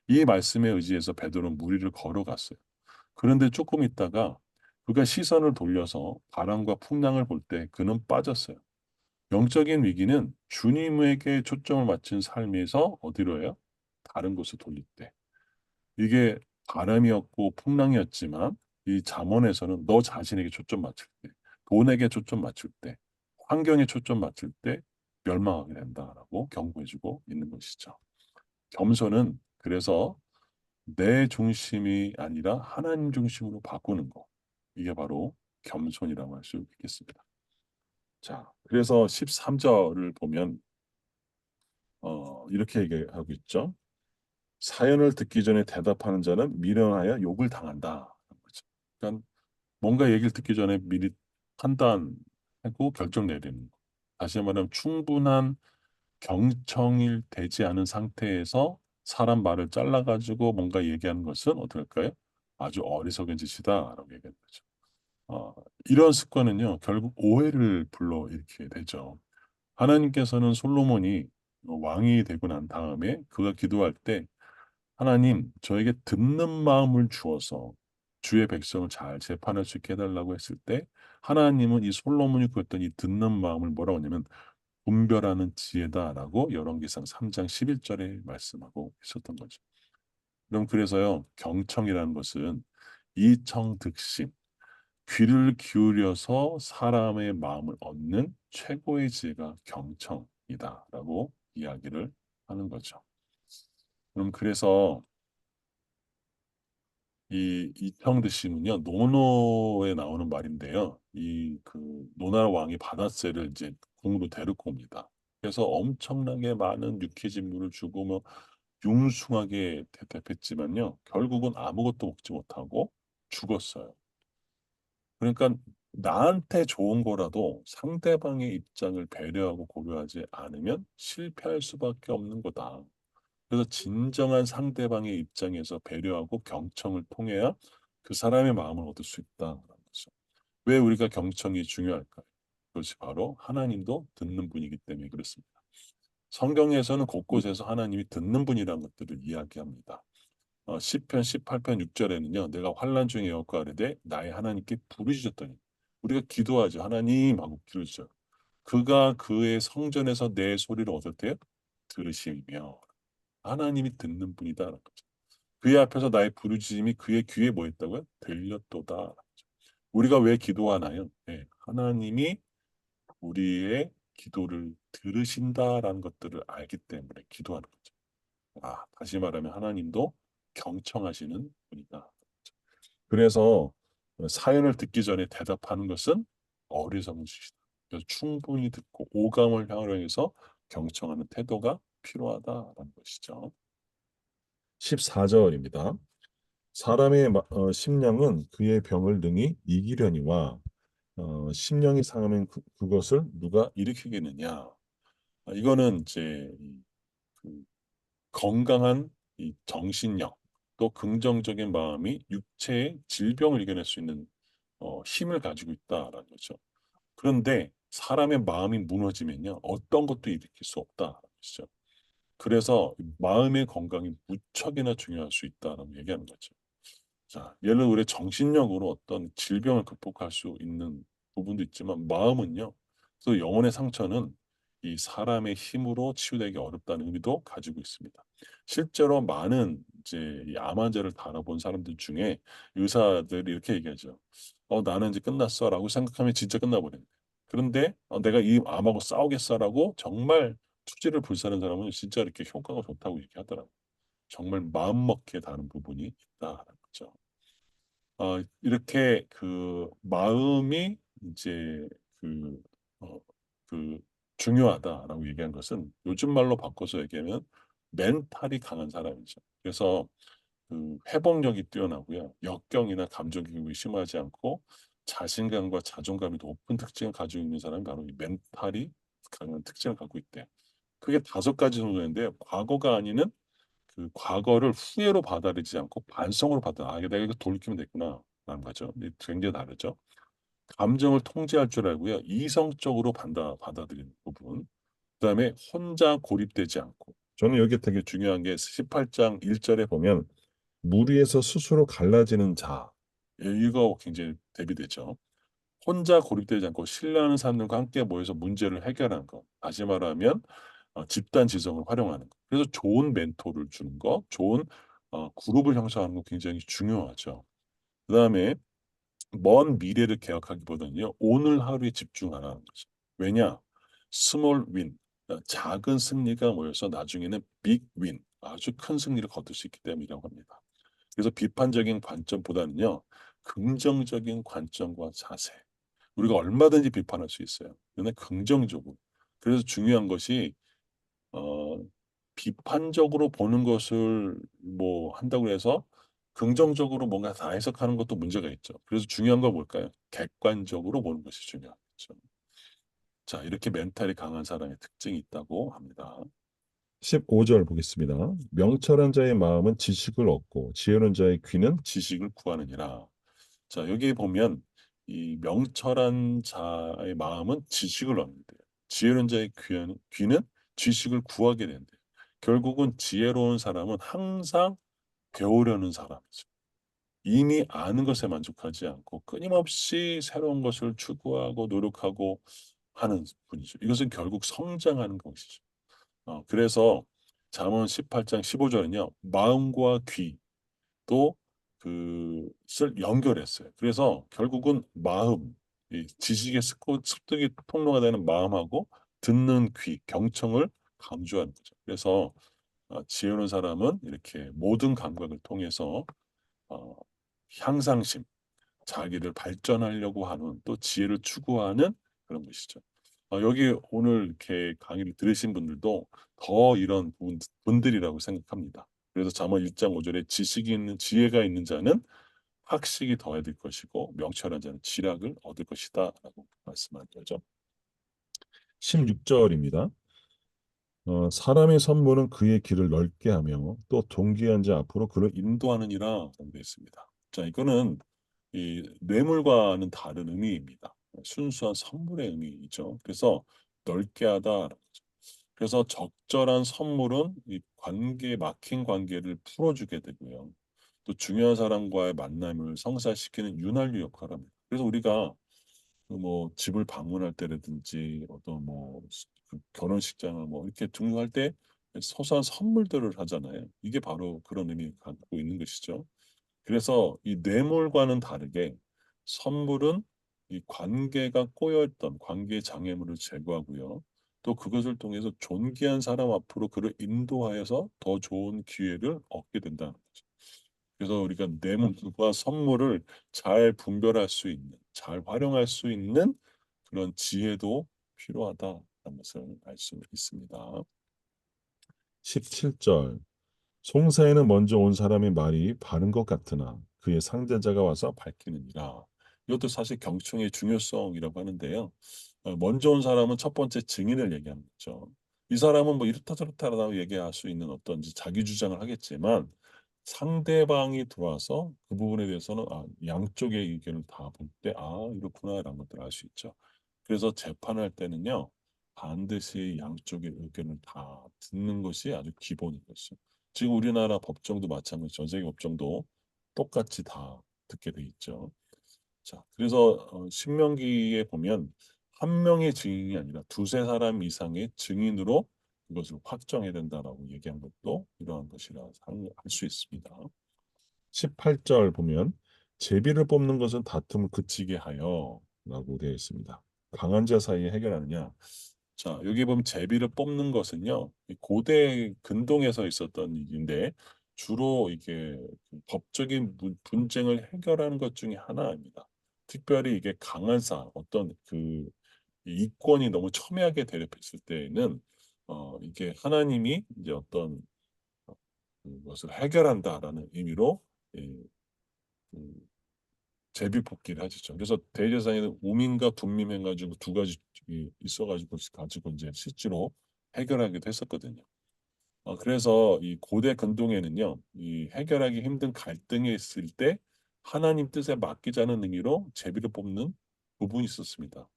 이 말씀에 의지해서 베드로는 물 위를 걸어갔어요. 그런데 조금 있다가 그가 시선을 돌려서 바람과 풍랑을 볼 때 그는 빠졌어요. 영적인 위기는 주님에게 초점을 맞춘 삶에서 어디로요? 다른 곳을 돌릴 때. 이게 바람이었고 풍랑이었지만 이 잠언에서는 너 자신에게 초점 맞출 때, 돈에게 초점 맞출 때, 환경에 초점 맞출 때 멸망하게 된다라고 경고해주고 있는 것이죠. 겸손은 그래서 내 중심이 아니라 하나님 중심으로 바꾸는 거. 이게 바로 겸손이라고 할 수 있겠습니다. 자, 그래서 13절을 보면 이렇게 얘기하고 있죠. 사연을 듣기 전에 대답하는 자는 미련하여 욕을 당한다. 그러니까 뭔가 얘기를 듣기 전에 미리 판단하고 결정 내리는 거. 다시 말하면 충분한 경청이 되지 않은 상태에서 사람 말을 잘라가지고 뭔가 얘기하는 것은 어떨까요? 아주 어리석은 짓이다라고 얘기하는 거죠. 어, 이런 습관은요, 결국 오해를 불러일으키게 되죠. 하나님께서는 솔로몬이 왕이 되고 난 다음에 그가 기도할 때 하나님, 저에게 듣는 마음을 주어서 주의 백성을 잘 재판할 수 있게 해달라고 했을 때 하나님은 이 솔로몬이 구했던 이 듣는 마음을 뭐라고 하냐면 분별하는 지혜다라고 열왕기상 3장 11절에 말씀하고 있었던 거죠. 그럼 그래서요, 경청이라는 것은 이청득심, 귀를 기울여서 사람의 마음을 얻는 최고의 지혜가 경청이다라고 이야기를 하는 거죠. 그럼 그래서 이 이청드심은요 노노에 나오는 말인데요. 이 그 노나 왕이 바닷새를 이제 궁으로 데리고 옵니다. 그래서 엄청나게 많은 유퀴진물을 주고 뭐 융숭하게 대접했지만요 결국은 아무것도 먹지 못하고 죽었어요. 그러니까 나한테 좋은 거라도 상대방의 입장을 배려하고 고려하지 않으면 실패할 수밖에 없는 거다. 그래서 진정한 상대방의 입장에서 배려하고 경청을 통해야 그 사람의 마음을 얻을 수 있다는 거죠. 왜 우리가 경청이 중요할까요? 그것이 바로 하나님도 듣는 분이기 때문에 그렇습니다. 성경에서는 곳곳에서 하나님이 듣는 분이라는 것들을 이야기합니다. 시편 18편 6절에는요. 내가 환난 중에 여호와께 아뢰되 나의 하나님께 부르짖었더니 우리가 기도하죠. 하나님 하고 부르짖어요. 그가 그의 성전에서 내 소리를 어떻게 들으시며 하나님이 듣는 분이다라는 거죠. 그의 앞에서 나의 부르짖음이 그의 귀에 뭐 했다고요? 들렸도다. 우리가 왜 기도하나요? 네, 하나님이 우리의 기도를 들으신다라는 것들을 알기 때문에 기도하는 거죠. 다시 말하면 하나님도 경청하시는 분이다. 그래서 사연을 듣기 전에 대답하는 것은 어리석은 짓이다. 그래서 충분히 듣고 오감을 활용해서 경청하는 태도가 필요하다라는 것이죠. 14절입니다. 사람의 심령은 그의 병을 능히 이기려니와 심령이 상하면 그것을 누가 일으키겠느냐. 이거는 이제 그 건강한 이 정신력 또 긍정적인 마음이 육체의 질병을 이겨낼 수 있는 힘을 가지고 있다라는 거죠. 그런데 사람의 마음이 무너지면요 어떤 것도 일으킬 수 없다라는 것이죠. 그래서 마음의 건강이 무척이나 중요할 수 있다라고 얘기하는 거죠. 자, 예를 들어 우리 정신력으로 어떤 질병을 극복할 수 있는 부분도 있지만 마음은요. 또 영혼의 상처는 이 사람의 힘으로 치유되기 어렵다는 의미도 가지고 있습니다. 실제로 많은 이제 이 암 환자를 다뤄본 사람들 중에 의사들이 이렇게 얘기하죠. 나는 이제 끝났어라고 생각하면 진짜 끝나버린대. 그런데 내가 이 암하고 싸우겠어라고 정말 투지를 불사는 사람은 진짜 이렇게 효과가 좋다고 얘기하더라고요. 정말 마음먹기에 다른 부분이 있다라는 거죠. 이렇게 그 마음이 이제 그, 어, 그 중요하다라고 얘기한 것은 요즘 말로 바꿔서 얘기하면 멘탈이 강한 사람이죠. 그래서 그 회복력이 뛰어나고요. 역경이나 감정 기복이 심하지 않고 자신감과 자존감이 높은 특징을 가지고 있는 사람이 바로 이 멘탈이 강한 특징을 갖고 있대요. 그게 5가지 정도인데요. 과거가 아니는 그 과거를 후회로 받아들이지 않고 반성으로 이게 내가 이거 돌이키면 됐구나 라는 거죠. 이게 굉장히 다르죠. 감정을 통제할 줄 알고요. 이성적으로 받아들이는 부분. 그다음에 혼자 고립되지 않고. 저는 여기 되게 중요한 게 18장 1절에 보면 무리에서 스스로 갈라지는 자. 이거 굉장히 대비되죠. 혼자 고립되지 않고 신뢰하는 사람들과 함께 모여서 문제를 해결하는 것. 다시 말하면 집단 지성을 활용하는 것. 그래서 좋은 멘토를 주는 것, 좋은 그룹을 형성하는 것 굉장히 중요하죠. 그다음에 먼 미래를 계획하기보다는요, 오늘 하루에 집중하라는 거죠. 왜냐? 스몰 윈, 작은 승리가 모여서 나중에는 빅 윈, 아주 큰 승리를 거둘 수 있기 때문이라고 합니다. 그래서 비판적인 관점보다는요, 긍정적인 관점과 자세. 우리가 얼마든지 비판할 수 있어요. 그러나 긍정적으로. 그래서 중요한 것이 어, 비판적으로 보는 것을 뭐 한다고 해서 긍정적으로 뭔가 다 해석하는 것도 문제가 있죠. 그래서 중요한 건 뭘까요? 객관적으로 보는 것이 중요하죠. 자, 이렇게 멘탈이 강한 사람의 특징이 있다고 합니다. 15절 보겠습니다. 명철한 자의 마음은 지식을 얻고 지혜로운 자의 귀는 지식을 구하느니라. 자, 여기 보면 이 명철한 자의 마음은 지식을 얻는데요. 지혜로운 자의 귀는 지식을 구하게 된대요. 결국은 지혜로운 사람은 항상 배우려는 사람이죠. 이미 아는 것에 만족하지 않고 끊임없이 새로운 것을 추구하고 노력하고 하는 분이죠. 이것은 결국 성장하는 것이죠. 그래서 잠언 18장 15절은요. 마음과 귀도 그을 연결했어요. 그래서 결국은 마음, 이 지식의 습득의 통로가 되는 마음하고 듣는 귀, 경청을 강조하는 거죠. 그래서 지혜로운 사람은 이렇게 모든 감각을 통해서 어, 향상심, 자기를 발전하려고 하는 또 지혜를 추구하는 그런 것이죠. 여기 오늘 이렇게 강의를 들으신 분들도 더 이런 분들이라고 생각합니다. 그래서 잠언 1장 5절에 지식이 있는 지혜가 있는 자는 학식이 더해질 것이고 명철한 자는 지략을 얻을 것이다라고 말씀한 거죠. 16절입니다. 사람의 선물은 그의 길을 넓게 하며 또 동기한 자 앞으로 그를 인도하느니라라고 되어 있습니다. 자, 이거는 이 뇌물과는 다른 의미입니다. 순수한 선물의 의미이죠. 그래서 넓게 하다. 그래서 적절한 선물은 이 막힌 관계를 풀어주게 되고요. 또 중요한 사람과의 만남을 성사시키는 윤활유 역할을 합니다. 그래서 우리가 그뭐 집을 방문할 때라든지 어떤 그 결혼식장을 뭐 이렇게 등록할 때 소소한 선물들을 하잖아요. 이게 바로 그런 의미를 갖고 있는 것이죠. 그래서 이 뇌물과는 다르게 선물은 이 관계가 꼬여있던 관계 장애물을 제거하고요. 또 그것을 통해서 존귀한 사람 앞으로 그를 인도하여서 더 좋은 기회를 얻게 된다는 거죠. 그래서 우리가 뇌물과 선물을 잘 분별할 수 있는, 잘 활용할 수 있는 그런 지혜도 필요하다는 것을 알 수 있습니다. 17절 송사에는 먼저 온 사람의 말이 바른 것 같으나 그의 상대자가 와서 밝히느니라. 이것도 사실 경청의 중요성이라고 하는데요. 먼저 온 사람은 첫 번째 증인을 얘기하는 거죠. 이 사람은 뭐 이렇다 저렇다라고 얘기할 수 있는 어떤 이제 자기 주장을 하겠지만 상대방이 들어와서 그 부분에 대해서는 양쪽의 의견을 다 볼 때 이렇구나라는 것들을 알 수 있죠. 그래서 재판할 때는요. 반드시 양쪽의 의견을 다 듣는 것이 아주 기본인 것이죠. 지금 우리나라 법정도 마찬가지, 전 세계 법정도 똑같이 다 듣게 돼 있죠. 자, 그래서 신명기에 보면 한 명의 증인이 아니라 두세 사람 이상의 증인으로 그것을 확정해야 된다라고 얘기한 것도 이러한 것이라 할 수 있습니다. 18절 보면 제비를 뽑는 것은 다툼을 그치게 하여 라고 되어 있습니다. 강한 자 사이에 해결하느냐? 자, 여기 보면 제비를 뽑는 것은요, 이 고대 근동에서 있었던 일인데 주로 이게 그 법적인 분쟁을 해결하는 것 중에 하나입니다. 특별히 이게 강한 어떤 그 이권이 너무 첨예하게 대립했을 때에는 이게 하나님이 이제 어떤 그것을 해결한다라는 의미로 이, 그 제비 뽑기를 하시죠. 그래서 대제사장에는 우민과 둔민 해가지고 두 가지 있어가지고 가지고 이제 실제로 해결하기도 했었거든요. 그래서 이 고대 근동에는요, 이 해결하기 힘든 갈등이 있을 때 하나님 뜻에 맡기자는 의미로 제비를 뽑는 부분이 있었습니다.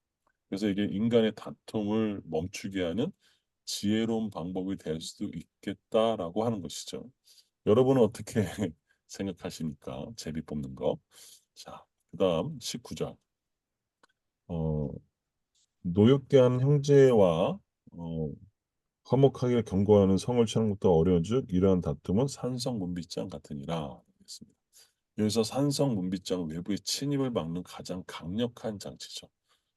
그래서 이게 인간의 다툼을 멈추게 하는 지혜로운 방법이 될 수도 있겠다라고 하는 것이죠. 여러분은 어떻게 생각하십니까? 제비 뽑는 거. 자, 그다음 19절. 어, 노역대한 형제와 화목하게 경고하는 성을 치는 것도 어려운즉 이러한 다툼은 산성문빗장 같으니라 했습니다. 여기서 산성문빗장은 외부의 침입을 막는 가장 강력한 장치죠.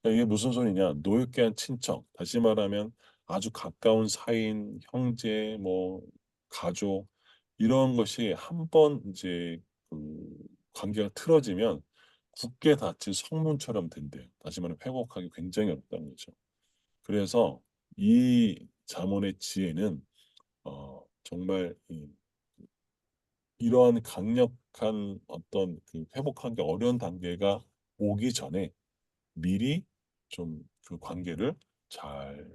그러니까 이게 무슨 소리냐? 노역계한 친척, 다시 말하면 아주 가까운 사이인, 형제, 뭐 가족 이런 것이 한 번 이제 그 관계가 틀어지면 굳게 닫힌 성문처럼 된대요. 다시 말하면 회복하기 굉장히 어렵다는 거죠. 그래서 이 잠언의 지혜는 정말 이러한 강력한 어떤 그 회복하기 어려운 단계가 오기 전에 미리 좀 그 관계를 잘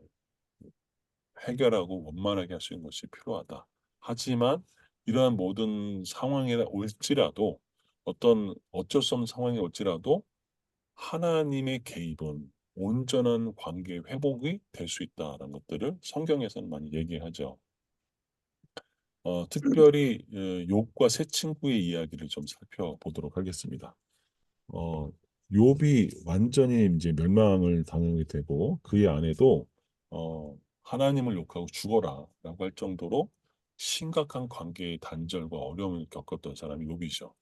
해결하고 원만하게 할 수 있는 것이 필요하다. 하지만 이러한 모든 상황에 올지라도 어떤 어쩔 수 없는 상황이 올지라도 하나님의 개입은 온전한 관계 회복이 될 수 있다라는 것들을 성경에서는 많이 얘기하죠. 특별히 욥과 세 친구의 이야기를 좀 살펴보도록 하겠습니다. 어, 욥이 완전히 이제 멸망을 당하게 되고 그의 아내도 하나님을 욕하고 죽어라라고 할 정도로 심각한 관계의 단절과 어려움을 겪었던 사람이 욥이죠.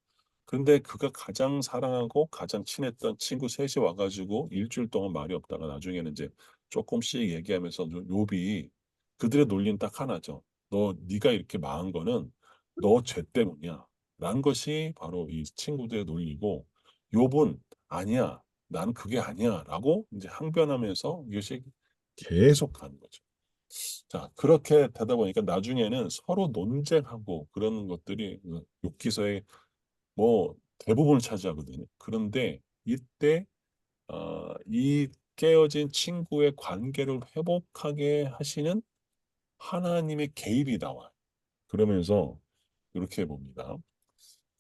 그런데 그가 가장 사랑하고 가장 친했던 친구 셋이 와가지고 일주일 동안 말이 없다가 나중에는 이제 조금씩 얘기하면서 욥이 그들의 논리는 딱 하나죠. 네가 이렇게 망한 거는 너 죄 때문이야. 라는 것이 바로 이 친구들의 논리고 욥은 아니야. 나는 그게 아니야. 라고 이제 항변하면서 이것이 계속 가는 거죠. 자, 그렇게 되다 보니까 나중에는 서로 논쟁하고 그런 것들이 욥기서의 뭐 대부분을 차지하거든요. 그런데 이때 이 깨어진 친구의 관계를 회복하게 하시는 하나님의 개입이 나와요. 그러면서 이렇게 봅니다.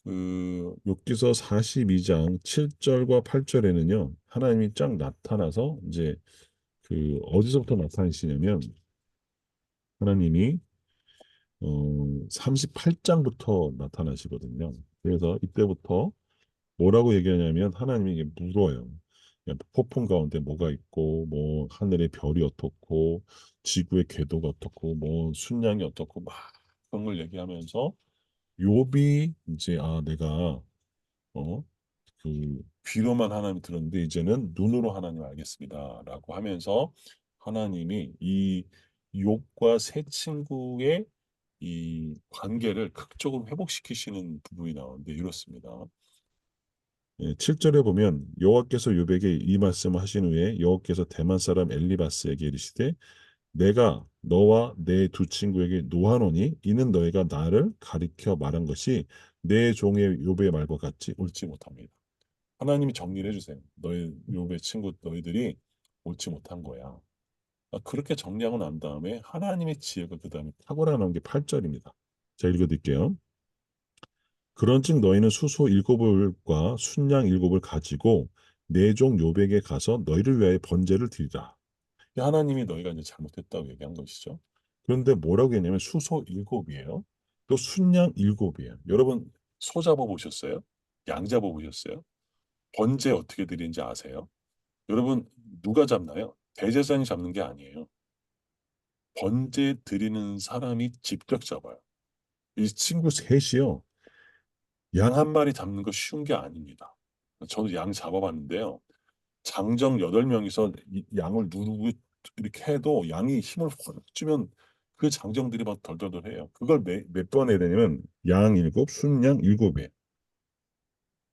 그 욥기서 42장 7절과 8절에는요. 하나님이 쫙 나타나서 이제 그 어디서부터 나타나시냐면 하나님이 38장부터 나타나시거든요. 그래서 이때부터 뭐라고 얘기하냐면 하나님이 이게 물어요. 그냥 폭풍 가운데 뭐가 있고 뭐 하늘의 별이 어떻고 지구의 궤도가 어떻고 뭐 순양이 어떻고 막 그런 걸 얘기하면서 욥이 이제 내가 어 그 귀로만 하나님 들었는데 이제는 눈으로 하나님 알겠습니다라고 하면서 하나님이 이 욥과 세 친구의 이 관계를 극적으로 회복시키시는 부분이 나오는데 이렇습니다. 7절에 보면 여호와께서 욥에게 이 말씀을 하신 후에 여호와께서 대만 사람 엘리바스에게 이르시되 내가 너와 내 두 친구에게 노하노니 이는 너희가 나를 가리켜 말한 것이 내 종의 욥의 말과 같이 옳지 못합니다. 하나님이 정리를 해주세요. 너희 욥의 친구 너희들이 옳지 못한 거야. 그렇게 정리하고 난 다음에 하나님의 지혜가 그 다음에 탁월한 게 8절입니다. 자 읽어드릴게요. 그런즉 너희는 수소 일곱을과 순양 일곱을 가지고 내 종 욥에게 가서 너희를 위하여 번제를 드리라. 하나님이 너희가 이제 잘못했다고 얘기한 것이죠. 그런데 뭐라고 했냐면 수소 일곱이에요. 또 순양 일곱이에요. 여러분 소 잡아보셨어요? 양 잡아보셨어요? 번제 어떻게 드리는지 아세요? 여러분 누가 잡나요? 대제사장이 잡는 게 아니에요. 번제 드리는 사람이 직접 잡아요. 이 친구 셋이요. 양 한 마리 잡는 거 쉬운 게 아닙니다. 저도 양 잡아봤는데요. 장정 8명이서 양을 누르고 이렇게 해도 양이 힘을 확 주면 그 장정들이 막 덜덜덜해요. 그걸 몇 번 해야 되냐면 양 일곱, 순양 일곱에.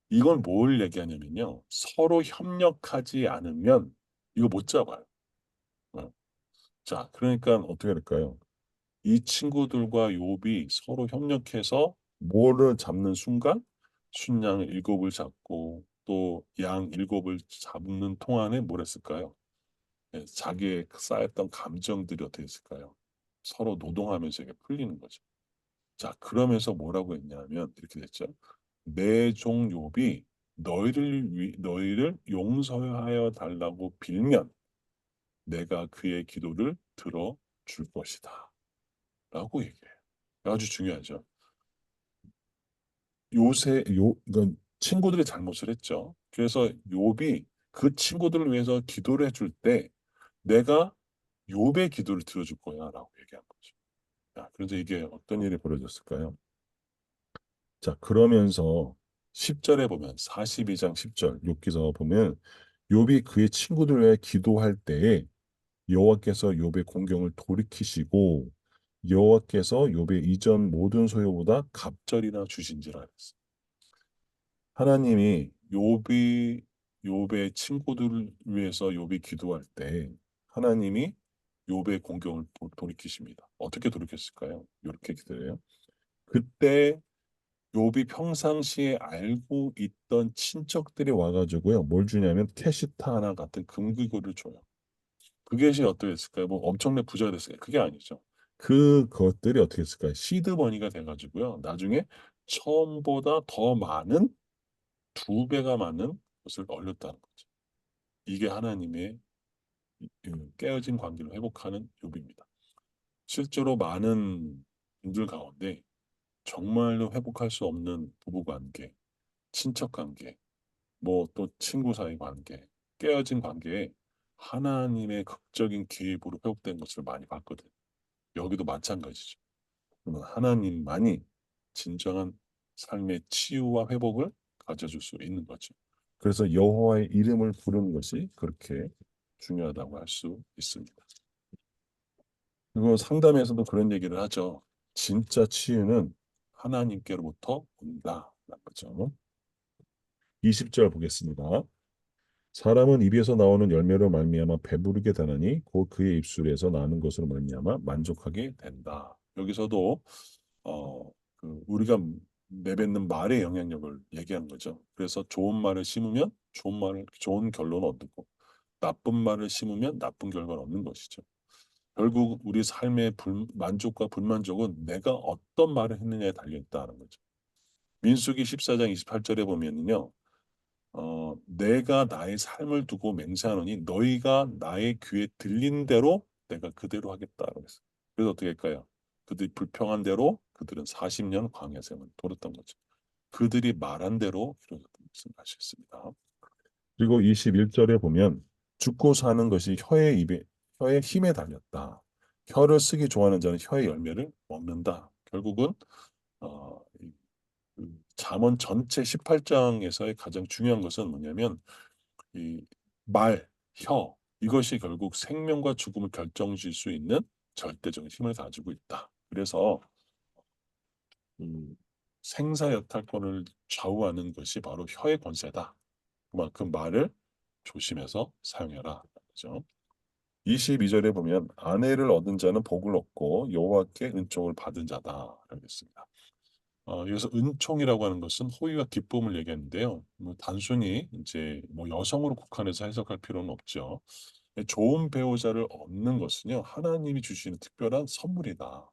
이건 뭘 얘기하냐면요. 서로 협력하지 않으면 이거 못 잡아요. 어. 자, 그러니까 어떻게 될까요? 이 친구들과 욥이 서로 협력해서 뭐를 잡는 순간 순양 일곱을 잡고 또 양 일곱을 잡는 동안에 뭘 했을까요? 예, 자기의 쌓였던 감정들이 어떻게 했을까요? 서로 노동하면서 이게 풀리는 거죠. 자, 그러면서 뭐라고 했냐면 이렇게 됐죠. 내 종 욥이 너희를 용서하여 달라고 빌면 내가 그의 기도를 들어줄 것이다. 라고 얘기해요. 아주 중요하죠. 이건 친구들이 잘못을 했죠. 그래서 욥이 그 친구들을 위해서 기도를 해줄 때 내가 욥의 기도를 들어줄 거야라고 얘기한 거죠. 자, 그래서 이게 어떤 일이 벌어졌을까요? 자, 그러면서 10절에 보면 42장 10절 욥기서 보면 욥이 그의 친구들 위해 기도할 때에 여호와께서 욥의 공경을 돌이키시고 여호와께서 욥의 이전 모든 소유보다 갑절이나 주신지라 했어요. 하나님이 욥의 친구들을 위해서 욥이 기도할 때 하나님이 욥의 공경을 돌이키십니다. 어떻게 돌이켰을까요? 이렇게 기도해요. 그때 욥이 평상시에 알고 있던 친척들이 와가지고요. 뭘 주냐면 캐시타 하나 같은 금귀고를 줘요. 그것이 어떻게 됐을까요? 뭐 엄청난 부자가 됐을까요? 그게 아니죠. 그것들이 어떻게 했을까요? 시드머니가 돼가지고요. 나중에 처음보다 더 많은 2배가 많은 것을 얻었다는 거죠. 이게 하나님의 깨어진 관계를 회복하는 욥입니다. 실제로 많은 분들 가운데 정말로 회복할 수 없는 부부 관계, 친척 관계, 뭐 또 친구 사이 관계, 깨어진 관계에 하나님의 극적인 개입으로 회복된 것을 많이 봤거든요. 여기도 마찬가지죠. 그러면 하나님만이 진정한 삶의 치유와 회복을 가져줄 수 있는 거죠. 그래서 여호와의 이름을 부르는 것이 그렇게 중요하다고 할 수 있습니다. 그리고 상담에서도 그런 얘기를 하죠. 진짜 치유는 하나님께로부터 온다라는 거죠. 20절 보겠습니다. 사람은 입에서 나오는 열매로 말미암아 배부르게 되나니 곧 그의 입술에서 나는 것으로 말미암아 만족하게 된다. 여기서도 어, 우리가 내뱉는 말의 영향력을 얘기하는 거죠. 그래서 좋은 말을 심으면 좋은 결론을 얻고 나쁜 말을 심으면 나쁜 결과를 얻는 것이죠. 결국 우리 삶의 만족과 불만족은 내가 어떤 말을 했느냐에 달려 있다는 거죠. 민수기 14장 28절에 보면은요. 내가 나의 삶을 두고 맹세하노니 너희가 나의 귀에 들린 대로 내가 그대로 하겠다라고 했어요. 그래서 어떻게 할까요? 그들이 불평한 대로 그들은 40년 광야 생을 돌았던 거죠. 그들이 말한 대로 이루어졌던 것을 알 수 있습니다. 그리고 21절에 보면 죽고 사는 것이 혀의 힘에 달렸다. 혀를 쓰기 좋아하는 자는 혀의 열매를 먹는다. 결국은 잠언 전체 18장에서의 가장 중요한 것은 뭐냐면 이 말, 혀 이것이 결국 생명과 죽음을 결정질 수 있는 절대적인 힘을 가지고 있다. 그래서 음, 생사여탈권을 좌우하는 것이 바로 혀의 권세다. 그만큼 말을 조심해서 사용해라. 그죠? 22절에 보면 아내를 얻은 자는 복을 얻고 여호와께 은총을 받은 자다. 라고 했습니다. 여기서 은총이라고 하는 것은 호의와 기쁨을 얘기하는데요. 뭐 단순히 이제 뭐 여성으로 국한해서 해석할 필요는 없죠. 좋은 배우자를 얻는 것은요, 하나님이 주시는 특별한 선물이다.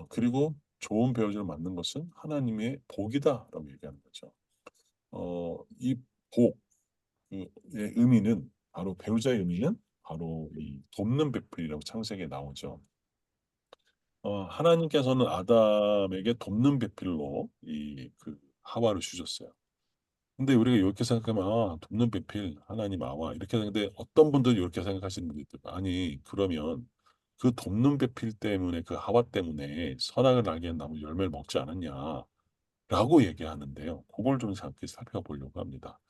그리고 좋은 배우자를 만난 것은 하나님의 복이다라고 얘기하는 거죠. 이 복의 의미는 바로 배우자의 의미는 바로 이 돕는 베풀이라고 창세기에 나오죠. 하나님께서는 아담에게 돕는 배필로 하와를 주셨어요. 근데 우리가 이렇게 생각하면 돕는 배필 하나님 아와 이렇게 하는데 어떤 분들은 이렇게 생각하시는 분들이 있어요. 아니 그러면 그 돕는 배필 때문에 그 하와 때문에 선악을 알게 한 나무 열매를 먹지 않았냐라고 얘기하는데요. 그걸 좀 잠깐 살펴보려고 합니다.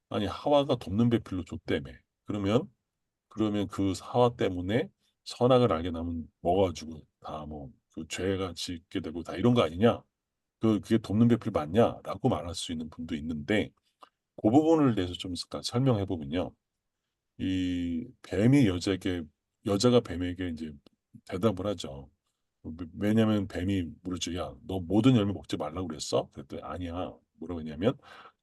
아니 하와가 돕는 배필로 줬다며. 그러면 그 하와 때문에 선악을 알게 나면 먹어가지고 다 뭐 그 죄가 짓게 되고 다 이런 거 아니냐? 그게 돕는 배필 맞냐?라고 말할 수 있는 분도 있는데 그 부분을 대해서 좀 잠깐 설명해 보면요. 이 뱀이 여자가 뱀에게 이제 대답을 하죠. 왜냐면 뱀이 물었죠. 야, 너 모든 열매 먹지 말라고 그랬어? 그랬더니 아니야. 뭐라고 했냐면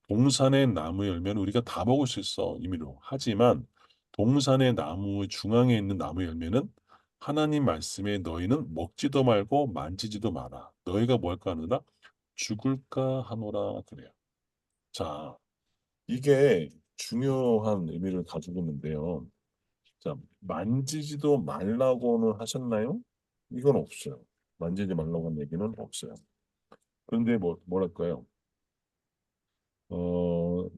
동산의 나무 열매는 우리가 다 먹을 수 있어 임의로. 하지만 동산의 나무 중앙에 있는 나무 열매는 하나님 말씀에 너희는 먹지도 말고 만지지도 마라. 너희가 뭐 할까 하느라 죽을까 하노라 그래요. 자, 이게 중요한 의미를 가지고 있는데요. 자, 만지지도 말라고는 하셨나요? 이건 없어요. 만지지 말라고 한 얘기는 없어요. 그런데 뭐랄까요?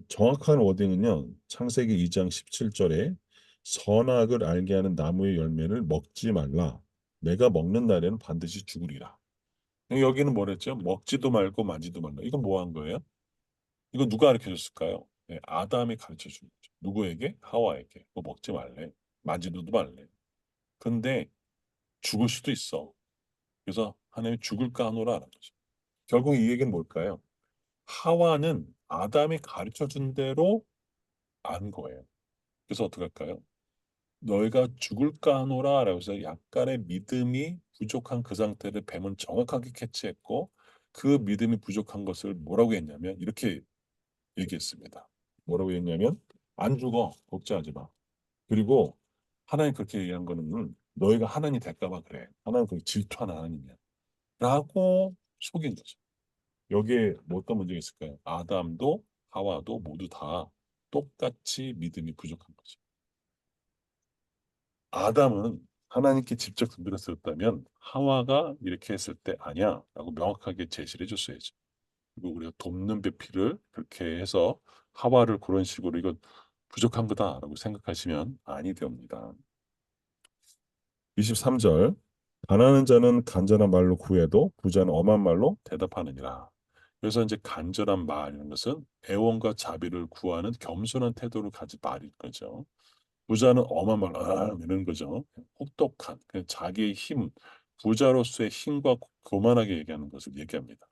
정확한 워딩은요. 창세기 2장 17절에 선악을 알게 하는 나무의 열매를 먹지 말라. 내가 먹는 날에는 반드시 죽으리라. 여기는 뭐랬죠? 먹지도 말고 만지도 말라. 이건 뭐 한 거예요? 이거 누가 가르쳐 줬을까요? 네, 아담이 가르쳐 준 거죠. 누구에게? 하와에게. 뭐 먹지 말래. 만지도 말래. 근데 죽을 수도 있어. 그래서 하나님이 죽을까 하노라라는 거죠. 결국 이 얘기는 뭘까요? 하와는 아담이 가르쳐 준 대로 안 거예요. 그래서 어떡할까요? 너희가 죽을까 하노라라고 해서 약간의 믿음이 부족한 그 상태를 뱀은 정확하게 캐치했고 그 믿음이 부족한 것을 뭐라고 했냐면 이렇게 얘기했습니다. 뭐라고 했냐면 안 죽어 걱정하지 마. 그리고 하나님 그렇게 얘기한 거는 너희가 하나님이 될까 봐 그래. 하나님 그 질투하는 하나님이야. 라고 속인 거죠. 여기에 뭐 어떤 문제가 있을까요? 아담도 하와도 모두 다 똑같이 믿음이 부족한 거죠. 아담은 하나님께 직접 들었었다면 하와가 이렇게 했을 때 아니야 라고 명확하게 제시를 해줬어야죠. 그리고 우리가 돕는 배필을 그렇게 해서 하와를 그런 식으로 이건 부족한 거다라고 생각하시면 아니 됩니다. 23절 가난한 자는 간절한 말로 구해도 부자는 엄한 말로 대답하느니라. 그래서 이제 간절한 말이라는 것은 애원과 자비를 구하는 겸손한 태도를 가진 말인 거죠. 부자는 엄한 말, 이런 거죠. 혹독한 그냥 자기의 힘, 부자로서의 힘과 교만하게 얘기하는 것을 얘기합니다.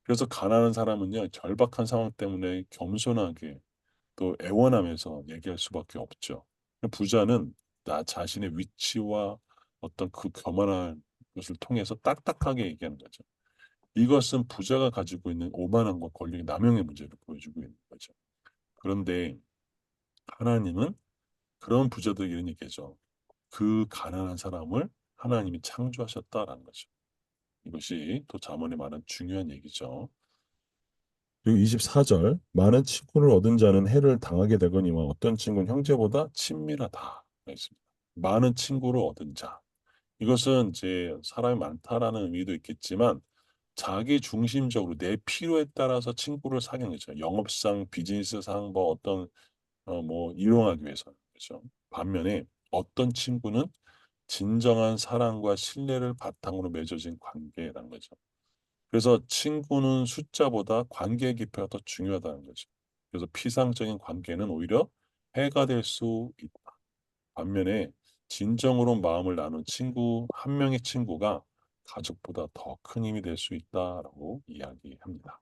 그래서 가난한 사람은요 절박한 상황 때문에 겸손하게 또 애원하면서 얘기할 수밖에 없죠. 부자는 나 자신의 위치와 어떤 그 교만한 것을 통해서 딱딱하게 얘기하는 거죠. 이것은 부자가 가지고 있는 오만함과 권력의 남용의 문제를 보여주고 있는 거죠. 그런데 하나님은 그런 부자들에게 이런 얘기죠. 그 가난한 사람을 하나님이 창조하셨다라는 거죠. 이것이 또 잠언에 말한 중요한 얘기죠. 그리고 24절 많은 친구를 얻은 자는 해를 당하게 되거니와 어떤 친구는 형제보다 친밀하다. 있습니다. 많은 친구를 얻은 자. 이것은 이제 사람이 많다라는 의미도 있겠지만 자기 중심적으로 내 필요에 따라서 친구를 사귀는 거죠. 영업상, 비즈니스상 뭐 어떤 뭐 이용하기 위해서 그렇죠. 반면에 어떤 친구는 진정한 사랑과 신뢰를 바탕으로 맺어진 관계라는 거죠. 그래서 친구는 숫자보다 관계의 깊이가 더 중요하다는 거죠. 그래서 피상적인 관계는 오히려 해가 될 수 있다. 반면에 진정으로 마음을 나눈 친구 한 명의 친구가 가족보다 더 큰 힘이 될 수 있다라고 이야기합니다.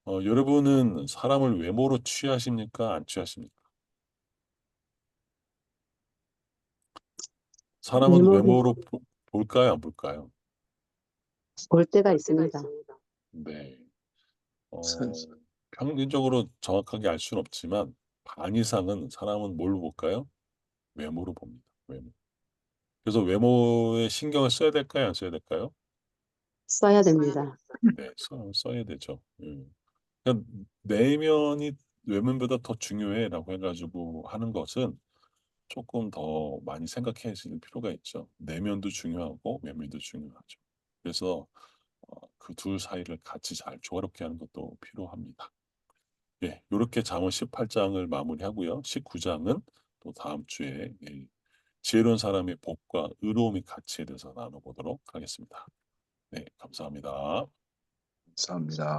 여러분은 사람을 외모로 취하십니까? 안 취하십니까? 사람은 외모로 외모로 볼까요? 안 볼까요? 볼 때가 있습니다. 네. 어, 평균적으로 정확하게 알 수는 없지만 반 이상은 사람은 뭘로 볼까요? 외모로 봅니다. 외모. 그래서 외모에 신경을 써야 될까요? 안 써야 될까요? 써야 됩니다. 네, 써야 되죠. 그러니까 내면이 외면보다 더 중요해라고 해가지고 하는 것은 조금 더 많이 생각해 줄 필요가 있죠. 내면도 중요하고 외면도 중요하죠. 그래서 그 둘 사이를 같이 잘 조화롭게 하는 것도 필요합니다. 예, 이렇게 잠언 18장을 마무리하고요. 19장은 또 다음 주에 지혜로운 사람의 복과 의로움의 가치에 대해서 나눠보도록 하겠습니다. 네, 감사합니다. 감사합니다.